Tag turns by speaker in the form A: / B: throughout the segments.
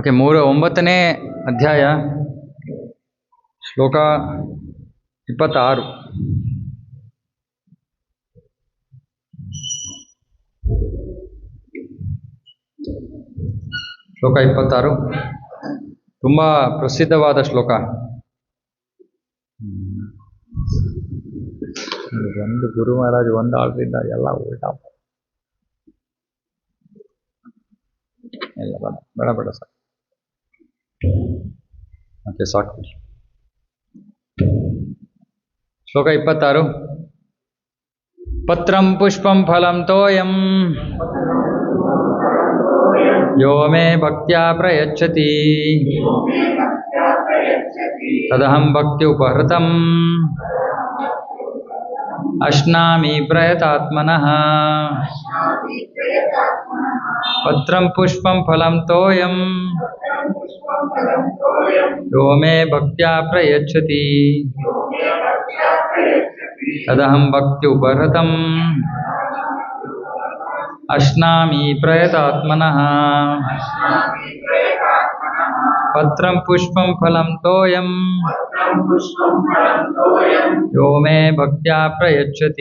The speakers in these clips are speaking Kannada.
A: ಓಕೆ, 9ನೇ ಅಧ್ಯಾಯ ಶ್ಲೋಕ 26. ಶ್ಲೋಕ 26 ತುಂಬ ಪ್ರಸಿದ್ಧವಾದ ಶ್ಲೋಕ. ಒಂದು ಗುರು ಮಹಾರಾಜ್ ಒಂದು ಆಳ್ರಿಂದ ಎಲ್ಲ ಉಲ್ಟಾ ಎಲ್ಲ ಬೇಡ ಸರ್. ಓಕೆ, ಸಾಕು. ಶ್ಲೋಕ 26. ಪತ್ರಂ ಪುಷ್ಪಂ ಫಲಂ ತೋಯಂ ಯೋ ಮೇ ಭಕ್ತ್ಯಾ ಪ್ರಯಚ್ಛತಿ ತದಹಂ ಭಕ್ತಿ ಉಪಹೃತಂ ಅಶ್ನಾಮಿ ಪ್ರಯತಾತ್ಮನಃ. ಪತ್ರಂ ಪುಷ್ಪಂ ಫಲಂ ತೋಯಂ ಯೋ ಮೇ ಭಕ್ತ್ಯಾ ಪ್ರಯಚ್ಛತಿ ತದಹಂ ಭಕ್ತಿ ಉಪಹೃತಂ ಅಶ್ನಾಮಿ ಪ್ರಯತಾತ್ಮನಃ. ಪತ್ರಂ ಪುಷ್ಪಂ ಫಲಂ ತೋಯಂ ಯೋ ಮೇ ಭಕ್ತ್ಯಾ ಪ್ರಯಚ್ಛತಿ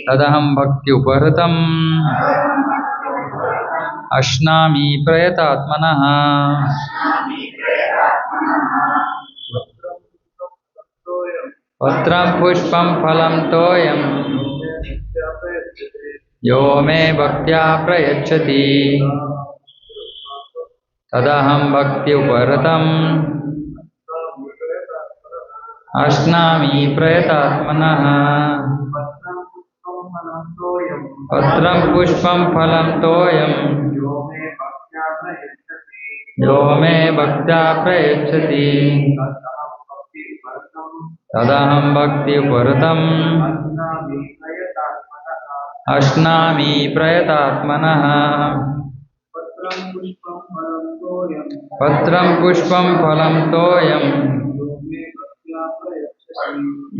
A: ತದಹಂ ಭಕ್ತಿ ಉಪಹೃತಂ ಅಶ್ನಾಮಿ ಪ್ರಯತಾತ್ಮನಃ. ಪತ್ರಂ ಪುಷ್ಪಂ ಫಲಂ ತೋಯಂ ಯೋ ಮೇ ಭಕ್ತ್ಯಾ ಪ್ರಯಚ್ಛತಿ ತದಹಂ ಭಕ್ತಿ ಉಪಹೃತಂ ಅಶ್ನಾಮಿ ಪ್ರಯತಾತ್ಮನಃ. ಪತ್ರಂ ಪುಷ್ಪಂ ಫಲಂ ತೋಯಂ ಯೋ ಮೇ ಭಕ್ತ್ಯಾ ಪ್ರಯಚ್ಛತಿ ತದಹಂ ಭಕ್ತಿ ಉಪಹೃತಂ ಅಶ್ನಾಮಿ ಪ್ರಯತಾತ್ಮನಃ. ಪತ್ರಂ ಪುಷ್ಪಂ ಫಲಂ ತೋಯಂ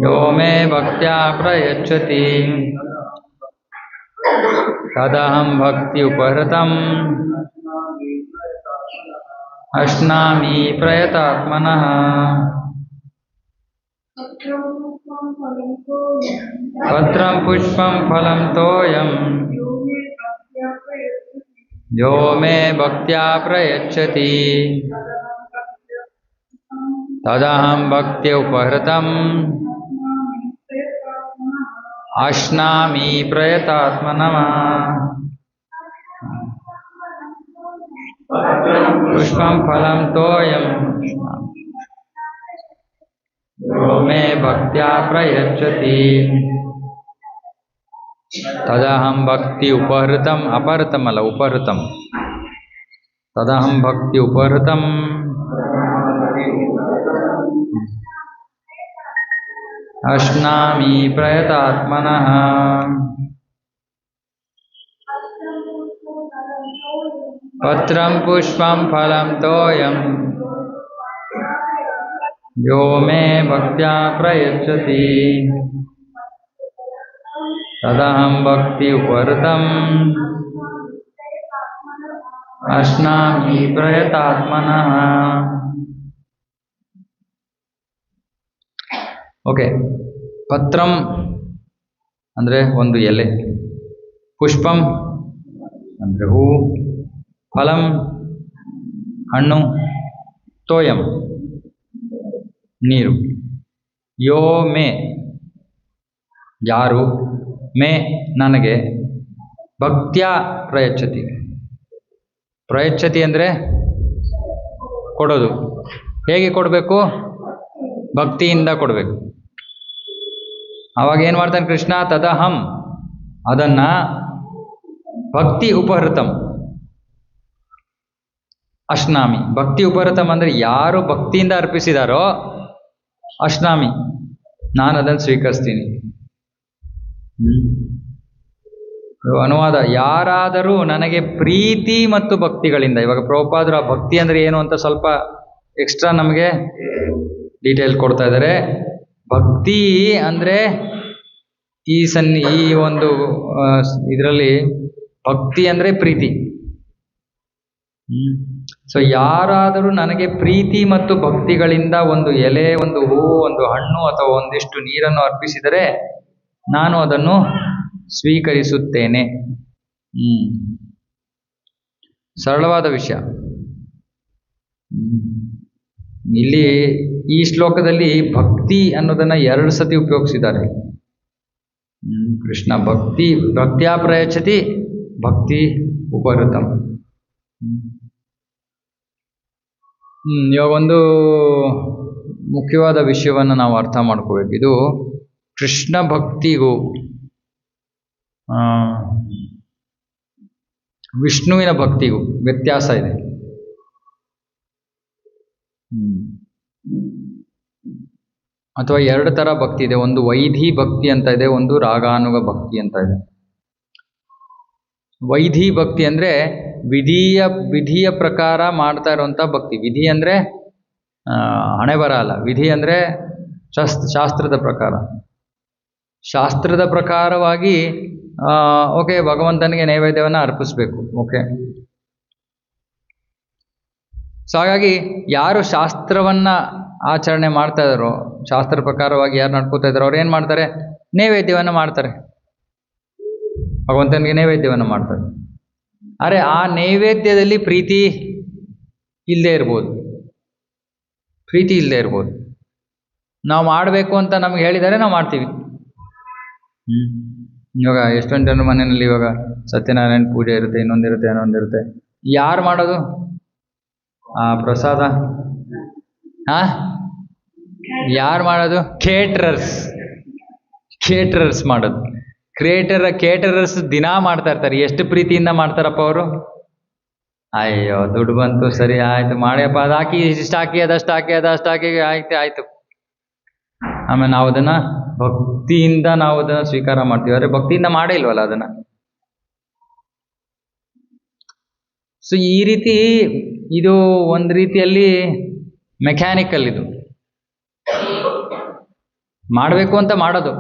A: ಯೋ ಮೇ ಭಕ್ತ್ಯಾ ಪ್ರಯಚ್ಛತಿ ತದಹಂ ಭಕ್ತಿ ಉಪಹೃತಂ ಅಶ್ನಾಮಿ ಪ್ರಯತಾತ್ಮನಃ. ಪತ್ರಂ ಪುಷ್ಪಂ ಫಲಂ ತೋಯಂ ಯೋ ಮೇ ಭಕ್ತ್ಯಾ ಪ್ರಯಚ್ಛತಿ ತದಹಂ ಭಕ್ತಿ ಉಪಹೃತಂ ಅಶ್ನಾಮಿ ಪ್ರಯತಾತ್ಮನಃ. ಪುಷ್ಪಂ ಫಲಂ ತೋಯಂ ಯೋ ಮೇ ಭಕ್ತ್ಯಾ ಪ್ರಯಚ್ಛತಿ ತದಹಂ ಭಕ್ತಿ ಉಪಹೃತಂ. ಅಪಹೃತಂ ಅಲ್ಲ, ಉಪಹೃತಂ. ತದಹಂ ಭಕ್ತಿ ಉಪಹೃತಂ ಅಶ್ನಾಮಿ ಪ್ರಯತಾತ್ಮನಃ. ಪತ್ರಂ ಪುಷ್ಪಂ ಫಲಂ ತೋಯಂ ಯೋ ಮೇ ಭಕ್ತ್ಯಾ ಪ್ರಯಚ್ಛತಿ ತದಹಂ ಭಕ್ತಿ ಉಪಹೃತಂ ಅಶ್ನಾಮಿ ಪ್ರಯತಾತ್ಮನಃ. ಓಕೆ, ಪತ್ರಂ ಅಂದರೆ ಒಂದು ಎಲೆ, ಪುಷ್ಪಂ ಅಂದರೆ ಹೂವು, ಫಲಂ ಹಣ್ಣು, ತೋಯಂ ನೀರು, ಯೋ ಮೇ ಯಾರು, ಮೇ ನನಗೆ, ಭಕ್ತ್ಯಾ ಪ್ರಯಚ್ಛತಿ. ಪ್ರಯಚ್ಛತಿ ಅಂದರೆ ಕೊಡೋದು. ಹೇಗೆ ಕೊಡಬೇಕು? ಭಕ್ತಿಯಿಂದ ಕೊಡಬೇಕು. ಆವಾಗ ಏನು ಮಾಡ್ತಾನೆ ಕೃಷ್ಣ? ತದಹಂ ಅದನ್ನು ಭಕ್ತಿ ಉಪಹೃತಂ ಅಶ್ನಾಮಿ. ಭಕ್ತಿ ಉಪಹೃತಂ ಅಂದರೆ ಯಾರು ಭಕ್ತಿಯಿಂದ ಅರ್ಪಿಸಿದಾರೋ ಅಶ್ನಾಮಿ, ನಾನು ಅದನ್ನು ಸ್ವೀಕರಿಸ್ತೀನಿ. ಅನುವಾದ: ಯಾರಾದರೂ ನನಗೆ ಪ್ರೀತಿ ಮತ್ತು ಭಕ್ತಿಗಳಿಂದ. ಇವಾಗ ಪ್ರಭುಪಾದರು ಆ ಭಕ್ತಿ ಅಂದರೆ ಏನು ಅಂತ ಸ್ವಲ್ಪ ಎಕ್ಸ್ಟ್ರಾ ನಮಗೆ ಡೀಟೇಲ್ ಕೊಡ್ತಾ ಇದ್ದಾರೆ. ಭಕ್ತಿ ಅಂದರೆ ಈ ಒಂದು ಇದರಲ್ಲಿ ಭಕ್ತಿ ಅಂದರೆ ಪ್ರೀತಿ. ಸೊ ಯಾರಾದರೂ ನನಗೆ ಪ್ರೀತಿ ಮತ್ತು ಭಕ್ತಿಗಳಿಂದ ಒಂದು ಎಲೆ, ಒಂದು ಹೂವು, ಒಂದು ಹಣ್ಣು ಅಥವಾ ಒಂದಿಷ್ಟು ನೀರನ್ನು ಅರ್ಪಿಸಿದರೆ ನಾನು ಅದನ್ನು ಸ್ವೀಕರಿಸುತ್ತೇನೆ. ಸರಳವಾದ ವಿಷಯ. ಇಲ್ಲಿ ಈ ಶ್ಲೋಕದಲ್ಲಿ ಭಕ್ತಿ ಅನ್ನೋದನ್ನ 2 ಸತಿ ಉಪಯೋಗಿಸಿದ್ದಾರೆ. ಕೃಷ್ಣ ಭಕ್ತಿಯ ಪ್ರಯಚ್ಛತಿ ಭಕ್ತಿ ಉಪರತಂ. ಇವಾಗ ಒಂದು ಮುಖ್ಯವಾದ ವಿಷಯವನ್ನು ನಾವು ಅರ್ಥ ಮಾಡ್ಕೋಬೇಕು. ಇದು ಕೃಷ್ಣ ಭಕ್ತಿಗೂ ವಿಷ್ಣುವಿನ ಭಕ್ತಿಗೂ ವ್ಯತ್ಯಾಸ ಇದೆ. ಅಥವಾ 2 ಥರ ಭಕ್ತಿ ಇದೆ. ಒಂದು ವೈಧಿ ಭಕ್ತಿ ಅಂತ ಇದೆ, ಒಂದು ರಾಗಾನುಗ ಭಕ್ತಿ ಅಂತ ಇದೆ. ವೈಧಿ ಭಕ್ತಿ ಅಂದರೆ ವಿಧಿಯ ಪ್ರಕಾರ ಮಾಡ್ತಾ ಇರುವಂಥ ಭಕ್ತಿ. ವಿಧಿ ಅಂದರೆ ಹಣೆ ಬರ ಅಲ್ಲ. ವಿಧಿ ಅಂದರೆ ಶಾಸ್ತ್ರದ ಪ್ರಕಾರ. ಶಾಸ್ತ್ರದ ಪ್ರಕಾರವಾಗಿ ಓಕೆ, ಭಗವಂತನಿಗೆ ನೈವೇದ್ಯವನ್ನು ಅರ್ಪಿಸ್ಬೇಕು. ಓಕೆ, ಸೊ ಹಾಗಾಗಿ ಯಾರು ಶಾಸ್ತ್ರವನ್ನು ಆಚರಣೆ ಮಾಡ್ತಾ ಇದ್ದಾರೋ, ಶಾಸ್ತ್ರ ಪ್ರಕಾರವಾಗಿ ಯಾರು ನಡ್ಕೋತಾ ಇದ್ದಾರೋ ಅವ್ರು ಏನು ಮಾಡ್ತಾರೆ? ನೈವೇದ್ಯವನ್ನು ಮಾಡ್ತಾರೆ, ಭಗವಂತನಿಗೆ ನೈವೇದ್ಯವನ್ನು ಮಾಡ್ತಾರೆ. ಆದರೆ ಆ ನೈವೇದ್ಯದಲ್ಲಿ ಪ್ರೀತಿ ಇಲ್ಲದೆ ಇರ್ಬೋದು, ಪ್ರೀತಿ ಇಲ್ಲದೆ ಇರ್ಬೋದು. ನಾವು ಮಾಡಬೇಕು ಅಂತ ನಮ್ಗೆ ಹೇಳಿದರೆ ನಾವು ಮಾಡ್ತೀವಿ. ಇವಾಗ ಎಷ್ಟೊಂದು ಜನರ ಮನೆಯಲ್ಲಿ ಇವಾಗ ಸತ್ಯನಾರಾಯಣ ಪೂಜೆ ಇರುತ್ತೆ, ಇನ್ನೊಂದಿರುತ್ತೆ. ಯಾರು ಮಾಡೋದು ಆ ಪ್ರಸಾದ? ಯಾರು ಮಾಡೋದು? ಕೇಟ್ರರ್ಸ್ ಮಾಡೋದು. ಕೇಟರರ್ಸ್ ದಿನಾ ಮಾಡ್ತಾ ಇರ್ತಾರೆ. ಎಷ್ಟು ಪ್ರೀತಿಯಿಂದ ಮಾಡ್ತಾರಪ್ಪ ಅವರು. ಅಯ್ಯೋ, ದುಡ್ಡು ಬಂತು, ಸರಿ ಆಯ್ತು, ಮಾಡ್ಯಪ್ಪ, ಅದು ಹಾಕಿ, ಇಷ್ಟು ಹಾಕಿ, ಅದಷ್ಟು ಹಾಕಿ ಆಯ್ತು. ಆಮೇಲೆ ನಾವು ಅದನ್ನ ಭಕ್ತಿಯಿಂದ ಸ್ವೀಕಾರ ಮಾಡ್ತೀವಿ. ಆದರೆ ಭಕ್ತಿಯಿಂದ ಮಾಡೇ ಇಲ್ವಲ್ಲ ಅದನ್ನ. ಸೊ ಈ ರೀತಿ ಇದು ಒಂದು ರೀತಿಯಲ್ಲಿ ಮೆಕ್ಯಾನಿಕಲ್. ಇದು ಮಾಡಬೇಕು ಅಂತ ಮಾಡೋದು.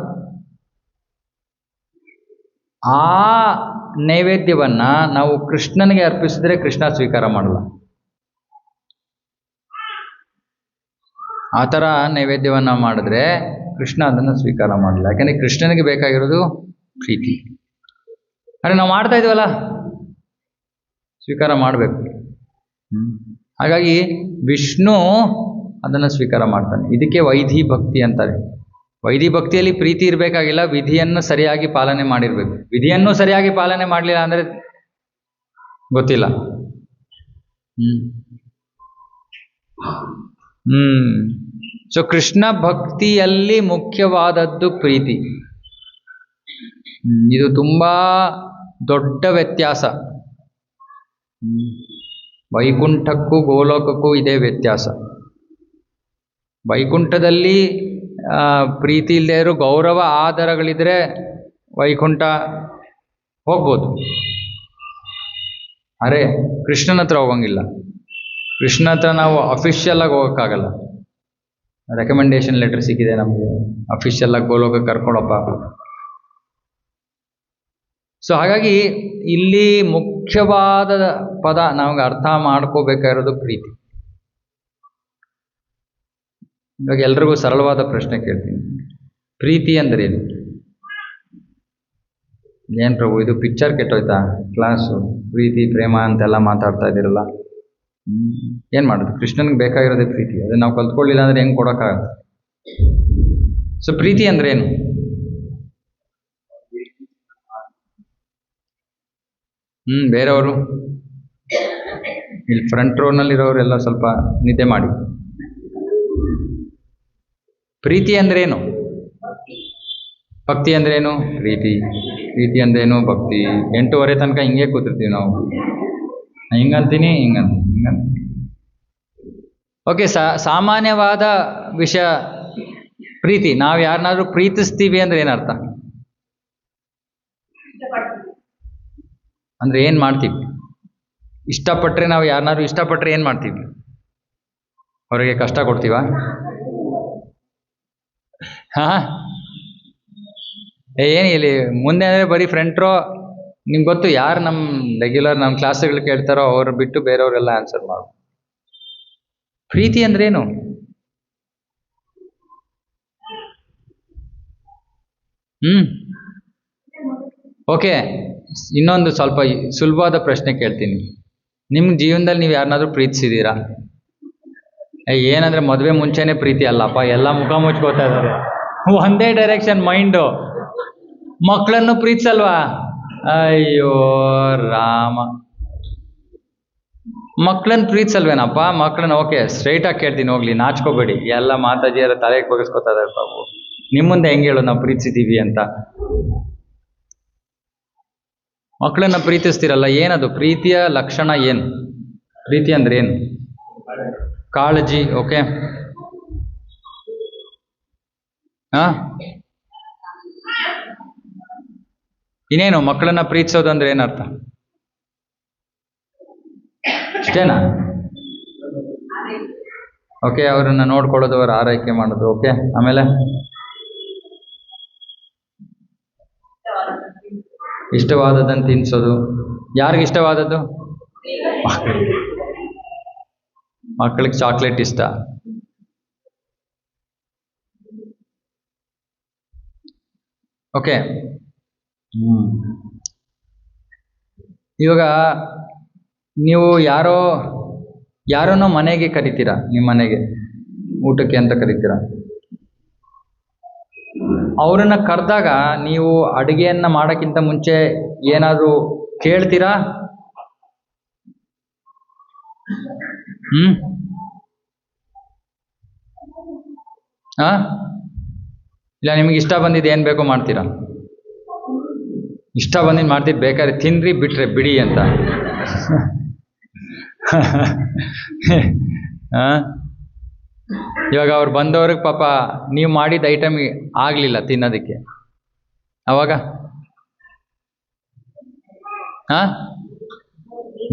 A: ಆ ನೈವೇದ್ಯವನ್ನ ನಾವು ಕೃಷ್ಣನಿಗೆ ಅರ್ಪಿಸಿದ್ರೆ ಕೃಷ್ಣ ಸ್ವೀಕಾರ ಮಾಡಲ್ಲ. ಆ ಥರ ನೈವೇದ್ಯವನ್ನ ಮಾಡಿದ್ರೆ ಕೃಷ್ಣ ಅದನ್ನು ಸ್ವೀಕಾರ ಮಾಡಲ್ಲ. ಯಾಕಂದರೆ ಕೃಷ್ಣನಿಗೆ ಬೇಕಾಗಿರೋದು ಪ್ರೀತಿ. ಆದರೆ ನಾವು ಮಾಡ್ತಾ ಇದೀವಲ್ಲ, ಸ್ವೀಕಾರ ಮಾಡಬೇಕು. ಹಾಗಾಗಿ ವಿಷ್ಣು ಅದನ್ನು ಸ್ವೀಕಾರ ಮಾಡ್ತಾನೆ. ಇದಕ್ಕೆ ವೈಧಿ ಭಕ್ತಿ ಅಂತಾರೆ. ವೈಧಿ ಭಕ್ತಿಯಲ್ಲಿ ಪ್ರೀತಿ ಇರಬೇಕಾಗಿಲ್ಲ, ವಿಧಿಯನ್ನು ಸರಿಯಾಗಿ ಪಾಲನೆ ಮಾಡಿರಬೇಕು. ವಿಧಿಯನ್ನು ಸರಿಯಾಗಿ ಪಾಲನೆ ಮಾಡಲಿಲ್ಲ ಅಂದರೆ ಗೊತ್ತಿಲ್ಲ. ಸೊ ಕೃಷ್ಣ ಭಕ್ತಿಯಲ್ಲಿ ಮುಖ್ಯವಾದದ್ದು ಪ್ರೀತಿ. ಇದು ತುಂಬಾ ದೊಡ್ಡ ವ್ಯತ್ಯಾಸ. ವೈಕುಂಠಕ್ಕೂ ಗೋಲೋಕಕ್ಕೂ ಇದೇ ವ್ಯತ್ಯಾಸ. ವೈಕುಂಠದಲ್ಲಿ ಪ್ರೀತಿ ಇಲ್ಲದೆ ಇರೋ ಗೌರವ ಆಧಾರಗಳಿದ್ರೆ ವೈಕುಂಠ ಹೋಗ್ಬೋದು. ಅರೆ ಕೃಷ್ಣನ ಹತ್ರ ಹೋಗಂಗಿಲ್ಲ. ಕೃಷ್ಣ ಹತ್ರ ನಾವು ಅಫಿಷಿಯಲ್ ಆಗಿ ಹೋಗೋಕ್ಕಾಗಲ್ಲ. ರೆಕಮೆಂಡೇಶನ್ ಲೆಟರ್ ಸಿಕ್ಕಿದೆ ನಮಗೆ, ಅಫಿಷಿಯಲ್ ಆಗಿ ಗೋಲೋಕಕ್ಕೆ ಕರ್ಕೊಂಡಪ್ಪ. ಸೊ ಹಾಗಾಗಿ ಇಲ್ಲಿ ಮುಖ್ಯವಾದ ಪದ ನಮಗೆ ಅರ್ಥ ಮಾಡ್ಕೋಬೇಕಾಗಿರೋದು ಪ್ರೀತಿ. ಇವಾಗ ಎಲ್ರಿಗೂ ಸರಳವಾದ ಪ್ರಶ್ನೆ ಕೇಳ್ತೀನಿ, ಪ್ರೀತಿ ಅಂದ್ರೆ ಏನು? ಏನು ಪ್ರಭು ಇದು ಪಿಕ್ಚರ್ ಕೆಟ್ಟೋಯ್ತಾ? ಕ್ಲಾಸು ಪ್ರೀತಿ ಪ್ರೇಮ ಅಂತೆಲ್ಲ ಮಾತಾಡ್ತಾ ಇದ್ದೀರಲ್ಲ, ಏನು ಮಾಡೋದು? ಕೃಷ್ಣನ್ಗೆ ಬೇಕಾಗಿರೋದೇ ಪ್ರೀತಿ. ಅದನ್ನ ನಾವು ಕಲ್ತ್ಕೊಳ್ಳಿಲ್ಲ ಅಂದ್ರೆ ಹೆಂಗೆ ಕೊಡೋಕ್ಕಾಗತ್ತೆ? ಸೊ ಪ್ರೀತಿ ಅಂದ್ರೆ ಏನು? ಬೇರೆಯವರು ಇಲ್ಲಿ ಫ್ರಂಟ್ ರೋನಲ್ಲಿರೋರೆಲ್ಲ ಸ್ವಲ್ಪ ನಿದ್ದೆ ಮಾಡಿ. ಪ್ರೀತಿ ಅಂದ್ರೇನು? ಭಕ್ತಿ ಅಂದ್ರೇನು? ಪ್ರೀತಿ ಅಂದ್ರೇನು? ಭಕ್ತಿ. 8:30 ತನಕ ಹಿಂಗೆ ಕೂತಿರ್ತೀವಿ ನಾವು. ಹಿಂಗಂತೀನಿ. ಓಕೆ, ಸಾಮಾನ್ಯವಾದ ವಿಷಯ ಪ್ರೀತಿ. ನಾವು ಯಾರನ್ನಾದ್ರೂ ಪ್ರೀತಿಸ್ತೀವಿ ಅಂದ್ರೆ ಏನರ್ಥ? ಅಂದ್ರೆ ಏನು ಮಾಡ್ತೀವಿ? ಇಷ್ಟಪಟ್ಟರೆ, ನಾವು ಯಾರನ್ನಾದ್ರೂ ಇಷ್ಟಪಟ್ಟರೆ ಏನು ಮಾಡ್ತೀವಿ? ಅವರಿಗೆ ಕಷ್ಟ ಕೊಡ್ತೀವ? ಏನು ಇಲ್ಲಿ ಮುಂದೆ ಅಂದರೆ ಬರೀ ಫ್ರಂಟ್ ರೋ ನಿಮ್ಗೆ ಗೊತ್ತು ಯಾರು ನಮ್ಮ ರೆಗ್ಯುಲರ್ ನಮ್ಮ ಕ್ಲಾಸ್ಗಳು ಕೇಳ್ತಾರೋ ಅವ್ರು ಬಿಟ್ಟು ಬೇರೆಯವರೆಲ್ಲ ಆನ್ಸರ್ ಮಾಡು. ಪ್ರೀತಿ ಅಂದ್ರೇನು? ಓಕೆ, ಇನ್ನೊಂದು ಸ್ವಲ್ಪ ಸುಲಭವಾದ ಪ್ರಶ್ನೆ ಕೇಳ್ತೀನಿ. ನಿಮ್ಮ ಜೀವನದಲ್ಲಿ ನೀವು ಯಾರನ್ನಾದ್ರೂ ಪ್ರೀತಿಸಿದ್ದೀರಾ? ಏನಂದ್ರೆ ಮದುವೆ ಮುಂಚೆನೆ ಪ್ರೀತಿ ಅಲ್ಲಪ್ಪ, ಎಲ್ಲ ಮುಖ ಮುಚ್ಕೋತಾ ಇದ್ದಾರೆ, ಒಂದೇ ಡೈರೆಕ್ಷನ್ ಮೈಂಡು. ಮಕ್ಕಳನ್ನು ಪ್ರೀತಿಸಲ್ವಾ? ಅಯ್ಯೋ ರಾಮ, ಮಕ್ಕಳನ್ನ ಪ್ರೀತಿಸಲ್ವೇನಪ್ಪ? ಮಕ್ಕಳನ್ನ ಓಕೆ ಸ್ಟ್ರೈಟಾಗಿ ಕೇಳ್ತೀನಿ, ಹೋಗ್ಲಿ ನಾಚ್ಕೋಬೇಡಿ, ಎಲ್ಲ ಮಾತಾಜಿಯರ ತಲೆಗೆ ಬಗೆಸ್ಕೊತಾ ಇದ್ದಾರೆ ಬಾಬು. ನಿಮ್ಮ ಮುಂದೆ ಹೆಂಗೆ ಹೇಳೋದು ನಾವು ಪ್ರೀತಿಸಿದ್ದೀವಿ ಅಂತ? ಮಕ್ಕಳನ್ನ ಪ್ರೀತಿಸ್ತಿರಲ್ಲ, ಏನದು ಪ್ರೀತಿಯ ಲಕ್ಷಣ? ಏನು ಪ್ರೀತಿ ಅಂದ್ರೆ? ಏನು? ಕಾಳಜಿ. ಓಕೆ, ಇನ್ನೇನು ಮಕ್ಕಳನ್ನ ಪ್ರೀತಿಸೋದು ಅಂದ್ರೆ ಏನರ್ಥ? ಇಷ್ಟೇನಾ? ಓಕೆ, ಅವರನ್ನ ನೋಡ್ಕೊಳ್ಳೋದು, ಅವರ ಆರೈಕೆ ಮಾಡೋದು. ಓಕೆ, ಆಮೇಲೆ ಇಷ್ಟವಾದದನ್ನು ತಿನ್ನಿಸೋದು. ಯಾರಿಗೆ ಇಷ್ಟವಾದದ್ದು? ಮಕ್ಕಳಿಗೆ ಚಾಕ್ಲೇಟ್ ಇಷ್ಟ. ಓಕೆ, ಇವಾಗ ನೀವು ಯಾರನ್ನೋ ಮನೆಗೆ ಕರಿತೀರಾ, ನಿಮ್ಮ ಮನೆಗೆ ಊಟಕ್ಕೆ ಅಂತ ಕರಿತೀರಾ. ಅವರನ್ನ ಕರೆದಾಗ ನೀವು ಅಡುಗೆಯನ್ನ ಮಾಡೋಕ್ಕಿಂತ ಮುಂಚೆ ಏನಾದರೂ ಕೇಳ್ತೀರಾ? ಇಲ್ಲ ನಿಮಗೆ ಇಷ್ಟ ಬಂದಿದ್ದು ಏನು ಬೇಕೋ ಮಾಡ್ತೀರಾ? ಇಷ್ಟ ಬಂದಿದ್ದು ಮಾಡ್ತಿದ್ದು, ಬೇಕಾದ್ರೆ ತಿನ್ರಿ ಬಿಟ್ರೆ ಬಿಡಿ ಅಂತ. ಇವಾಗ ಅವ್ರು ಬಂದವ್ರಿಗೆ ಪಾಪ ನೀವು ಮಾಡಿದ ಐಟಮ್ ಆಗಲಿಲ್ಲ ತಿನ್ನೋದಕ್ಕೆ, ಅವಾಗ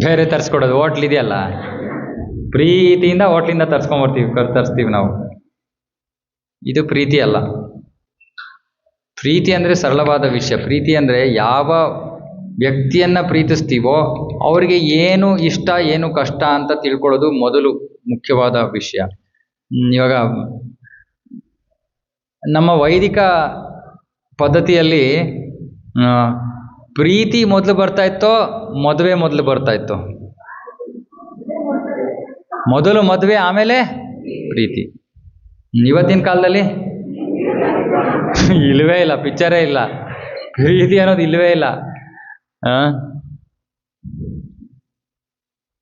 A: ಬೇರೆ ತರಿಸ್ಕೊಡೋದು. ಹೋಟ್ಲ್ ಇದೆಯಲ್ಲ, ಪ್ರೀತಿಯಿಂದ ಹೋಟ್ಲಿಂದ ತರಿಸ್ತೀವಿ ನಾವು. ಇದು ಪ್ರೀತಿ ಅಲ್ಲ. ಪ್ರೀತಿ ಅಂದರೆ ಸರಳವಾದ ವಿಷಯ. ಪ್ರೀತಿ ಅಂದರೆ ಯಾವ ವ್ಯಕ್ತಿಯನ್ನು ಪ್ರೀತಿಸ್ತೀವೋ ಅವರಿಗೆ ಏನು ಇಷ್ಟ ಏನು ಕಷ್ಟ ಅಂತ ತಿಳ್ಕೊಳ್ಳೋದು ಮೊದಲು ಮುಖ್ಯವಾದ ವಿಷಯ. ಇವಾಗ ನಮ್ಮ ವೈದಿಕ ಪದ್ಧತಿಯಲ್ಲಿ ಪ್ರೀತಿ ಮೊದಲು ಬರ್ತಾ ಇತ್ತೋ ಮದುವೆ ಮೊದಲು ಬರ್ತಾ ಇತ್ತೋ? ಮೊದಲು ಮದುವೆ, ಆಮೇಲೆ ಪ್ರೀತಿ. ಇವತ್ತಿನ ಕಾಲದಲ್ಲಿ ಇಲ್ಲವೇ ಇಲ್ಲ, ಪಿಕ್ಚರೇ ಇಲ್ಲ, ಪ್ರೀತಿ ಅನ್ನೋದು ಇಲ್ಲವೇ ಇಲ್ಲ.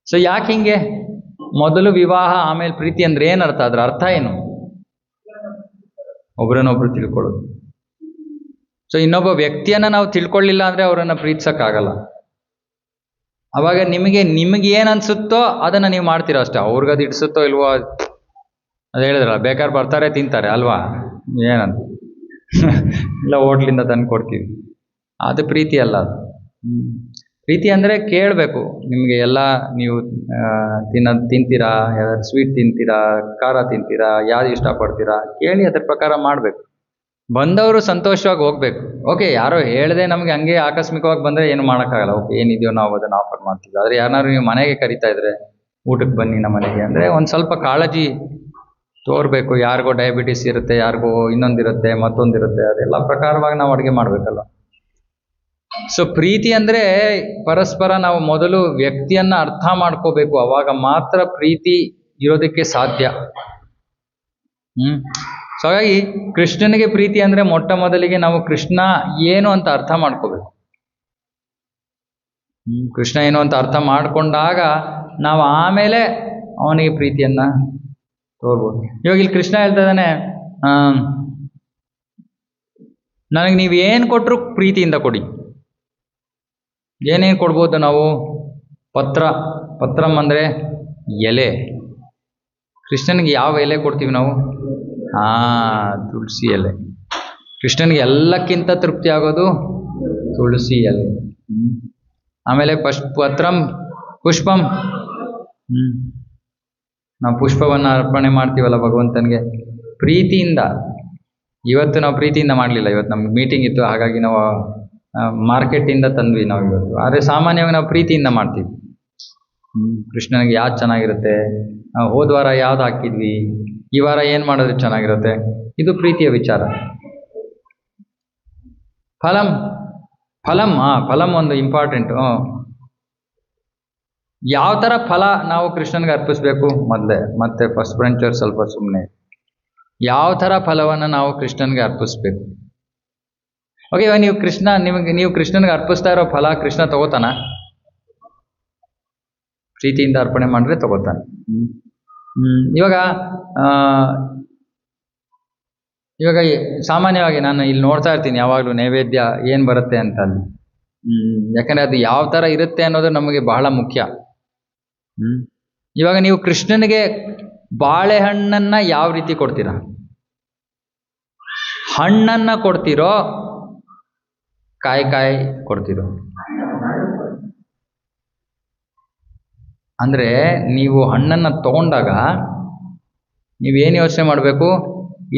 A: ಸೊ ಯಾಕೆ ಹಿಂಗೆ? ಮೊದಲು ವಿವಾಹ ಆಮೇಲೆ ಪ್ರೀತಿ ಅಂದ್ರೆ ಏನರ್ಥ? ಅದ್ರ ಅರ್ಥ ಏನು? ಒಬ್ರನ್ನೊಬ್ರು ತಿಳ್ಕೊಳ್ಳೋದು. ಸೊ ಇನ್ನೊಬ್ಬ ವ್ಯಕ್ತಿಯನ್ನ ನಾವು ತಿಳ್ಕೊಳ್ಳಿಲ್ಲ ಅಂದ್ರೆ ಅವರನ್ನ ಪ್ರೀತಿಸಕ್ಕಾಗಲ್ಲ. ಅವಾಗ ನಿಮಗೆ ಏನು ಅನ್ಸುತ್ತೋ ಅದನ್ನ ನೀವು ಮಾಡ್ತೀರಾ ಅಷ್ಟೇ. ಅವ್ರಿಗದು ಇಡ್ಸುತ್ತೋ ಇಲ್ವೋ ಅದು ಹೇಳಿದ್ರಲ್ಲ, ಬೇಕಾದ್ರೆ ಬರ್ತಾರೆ ತಿಂತಾರೆ ಅಲ್ವಾ, ಏನಂತ ಇಲ್ಲ ಹೋಟ್ಲಿಂದ ತಂದು ಕೊಡ್ತೀವಿ. ಅದು ಪ್ರೀತಿ ಅಲ್ಲ. ಅದು ಪ್ರೀತಿ ಅಂದರೆ ಕೇಳಬೇಕು. ನಿಮಗೆ ಎಲ್ಲ ನೀವು ತಿಂತೀರಾ, ಯಾವ್ದಾದ್ರು ಸ್ವೀಟ್ ತಿಂತೀರಾ, ಖಾರ ತಿಂತೀರಾ, ಯಾವ್ದು ಇಷ್ಟಪಡ್ತೀರಾ ಕೇಳಿ ಅದ್ರ ಪ್ರಕಾರ ಮಾಡಬೇಕು. ಬಂದವರು ಸಂತೋಷವಾಗಿ ಹೋಗ್ಬೇಕು. ಓಕೆ, ಯಾರೋ ಹೇಳದೆ ನಮಗೆ ಹಂಗೆ ಆಕಸ್ಮಿಕವಾಗಿ ಬಂದರೆ ಏನು ಮಾಡೋಕ್ಕಾಗಲ್ಲ. ಓಕೆ, ಏನಿದೆಯೋ ನಾವು ಅದನ್ನು ಆಫರ್ ಮಾಡ್ತೀವಿ. ಆದರೆ ಯಾರು ನೀವು ಮನೆಗೆ ಕರಿತಾ ಇದ್ರೆ ಊಟಕ್ಕೆ ಬನ್ನಿ ನಮ್ಮ ಮನೆಗೆ ಅಂದರೆ ಒಂದು ಸ್ವಲ್ಪ ಕಾಳಜಿ ತೋರಬೇಕು. ಯಾರಿಗೋ ಡಯಾಬಿಟಿಸ್ ಇರುತ್ತೆ, ಯಾರಿಗೋ ಇನ್ನೊಂದಿರುತ್ತೆ, ಮತ್ತೊಂದಿರುತ್ತೆ, ಅದೆಲ್ಲ ಪ್ರಕಾರವಾಗಿ ನಾವು ಅಡುಗೆ ಮಾಡಬೇಕಲ್ಲ. ಸೊ ಪ್ರೀತಿ ಅಂದರೆ ಪರಸ್ಪರ ನಾವು ಮೊದಲು ವ್ಯಕ್ತಿಯನ್ನು ಅರ್ಥ ಮಾಡ್ಕೋಬೇಕು. ಅವಾಗ ಮಾತ್ರ ಪ್ರೀತಿ ಇರೋದಕ್ಕೆ ಸಾಧ್ಯ. ಸೊ ಹಾಗಾಗಿ ಕೃಷ್ಣನಿಗೆ ಪ್ರೀತಿ ಅಂದರೆ ಮೊಟ್ಟ ಮೊದಲಿಗೆ ನಾವು ಕೃಷ್ಣ ಏನು ಅಂತ ಅರ್ಥ ಮಾಡ್ಕೋಬೇಕು. ಕೃಷ್ಣ ಏನು ಅಂತ ಅರ್ಥ ಮಾಡ್ಕೊಂಡಾಗ ನಾವು ಆಮೇಲೆ ಅವನಿಗೆ ಪ್ರೀತಿಯನ್ನ ತೋರ್ಬೋದು. ಇವಾಗ ಇಲ್ಲಿ ಕೃಷ್ಣ ಹೇಳ್ತಾ ಇದ್ದಾನೆ, ನನಗೆ ನೀವು ಏನು ಕೊಟ್ಟರು ಪ್ರೀತಿಯಿಂದ ಕೊಡಿ. ಏನೇನು ಕೊಡ್ಬೋದು ನಾವು? ಪತ್ರಂ ಅಂದರೆ ಎಲೆ. ಕೃಷ್ಣನಿಗೆ ಯಾವ ಎಲೆ ಕೊಡ್ತೀವಿ ನಾವು? ತುಳಸಿ ಎಲೆ. ಕೃಷ್ಣನಿಗೆ ಎಲ್ಲಕ್ಕಿಂತ ತೃಪ್ತಿ ಆಗೋದು ತುಳಸಿ ಎಲೆ. ಆಮೇಲೆ ಪತ್ರಂ ಪುಷ್ಪಂ. ನಾವು ಪುಷ್ಪವನ್ನು ಅರ್ಪಣೆ ಮಾಡ್ತೀವಲ್ಲ ಭಗವಂತನಿಗೆ ಪ್ರೀತಿಯಿಂದ. ಇವತ್ತು ನಾವು ಪ್ರೀತಿಯಿಂದ ಮಾಡಲಿಲ್ಲ, ಇವತ್ತು ನಮ್ಗೆ ಮೀಟಿಂಗ್ ಇತ್ತು, ಹಾಗಾಗಿ ನಾವು ಮಾರ್ಕೆಟಿಂದ ತಂದ್ವಿ ನಾವು ಇವತ್ತು. ಆದರೆ ಸಾಮಾನ್ಯವಾಗಿ ನಾವು ಪ್ರೀತಿಯಿಂದ ಮಾಡ್ತೀವಿ. ಕೃಷ್ಣನಿಗೆ ಯಾವ್ದು ಚೆನ್ನಾಗಿರುತ್ತೆ, ಹೋದ ವಾರ ಯಾವ್ದು ಹಾಕಿದ್ವಿ, ಈ ವಾರ ಏನು ಮಾಡಿದ್ರೆ ಚೆನ್ನಾಗಿರುತ್ತೆ, ಇದು ಪ್ರೀತಿಯ ವಿಚಾರ. ಫಲಂ ಒಂದು ಇಂಪಾರ್ಟೆಂಟು. ಯಾವ ಥರ ಫಲ ನಾವು ಕೃಷ್ಣನಿಗೆ ಅರ್ಪಿಸ್ಬೇಕು ಮತ್ತೆ ಫಸ್ಟ್ ಬ್ರಾಂಚರ್ ಸ್ವಲ್ಪ ಸುಮ್ಮನೆ ಯಾವ ಥರ ಫಲವನ್ನು ನಾವು ಕೃಷ್ಣನಿಗೆ ಅರ್ಪಿಸ್ಬೇಕು. ಓಕೆ, ಇವಾಗ ನೀವು ಕೃಷ್ಣನಿಗೆ ಅರ್ಪಿಸ್ತಾ ಇರೋ ಫಲ ಕೃಷ್ಣ ತಗೋತಾನ? ಪ್ರೀತಿಯಿಂದ ಅರ್ಪಣೆ ಮಾಡಿದ್ರೆ ತಗೋತಾನೆ. ಇವಾಗ ಸಾಮಾನ್ಯವಾಗಿ ನಾನು ಇಲ್ಲಿ ನೋಡ್ತಾ ಇರ್ತೀನಿ ಯಾವಾಗಲೂ ನೈವೇದ್ಯ ಏನು ಬರುತ್ತೆ ಅಂತ ಅಲ್ಲಿ. ಯಾಕಂದರೆ ಅದು ಯಾವ ಥರ ಇರುತ್ತೆ ಅನ್ನೋದು ನಮಗೆ ಬಹಳ ಮುಖ್ಯ. ಇವಾಗ ನೀವು ಕೃಷ್ಣನಿಗೆ ಬಾಳೆಹಣ್ಣನ್ನು ಯಾವ ರೀತಿ ಕೊಡ್ತೀರಾ? ಹಣ್ಣನ್ನು ಕೊಡ್ತೀರೋ ಕಾಯಿ ಕೊಡ್ತೀರೋ? ಅಂದರೆ ನೀವು ಹಣ್ಣನ್ನು ತಗೊಂಡಾಗ ನೀವೇನು ಯೋಚನೆ ಮಾಡಬೇಕು,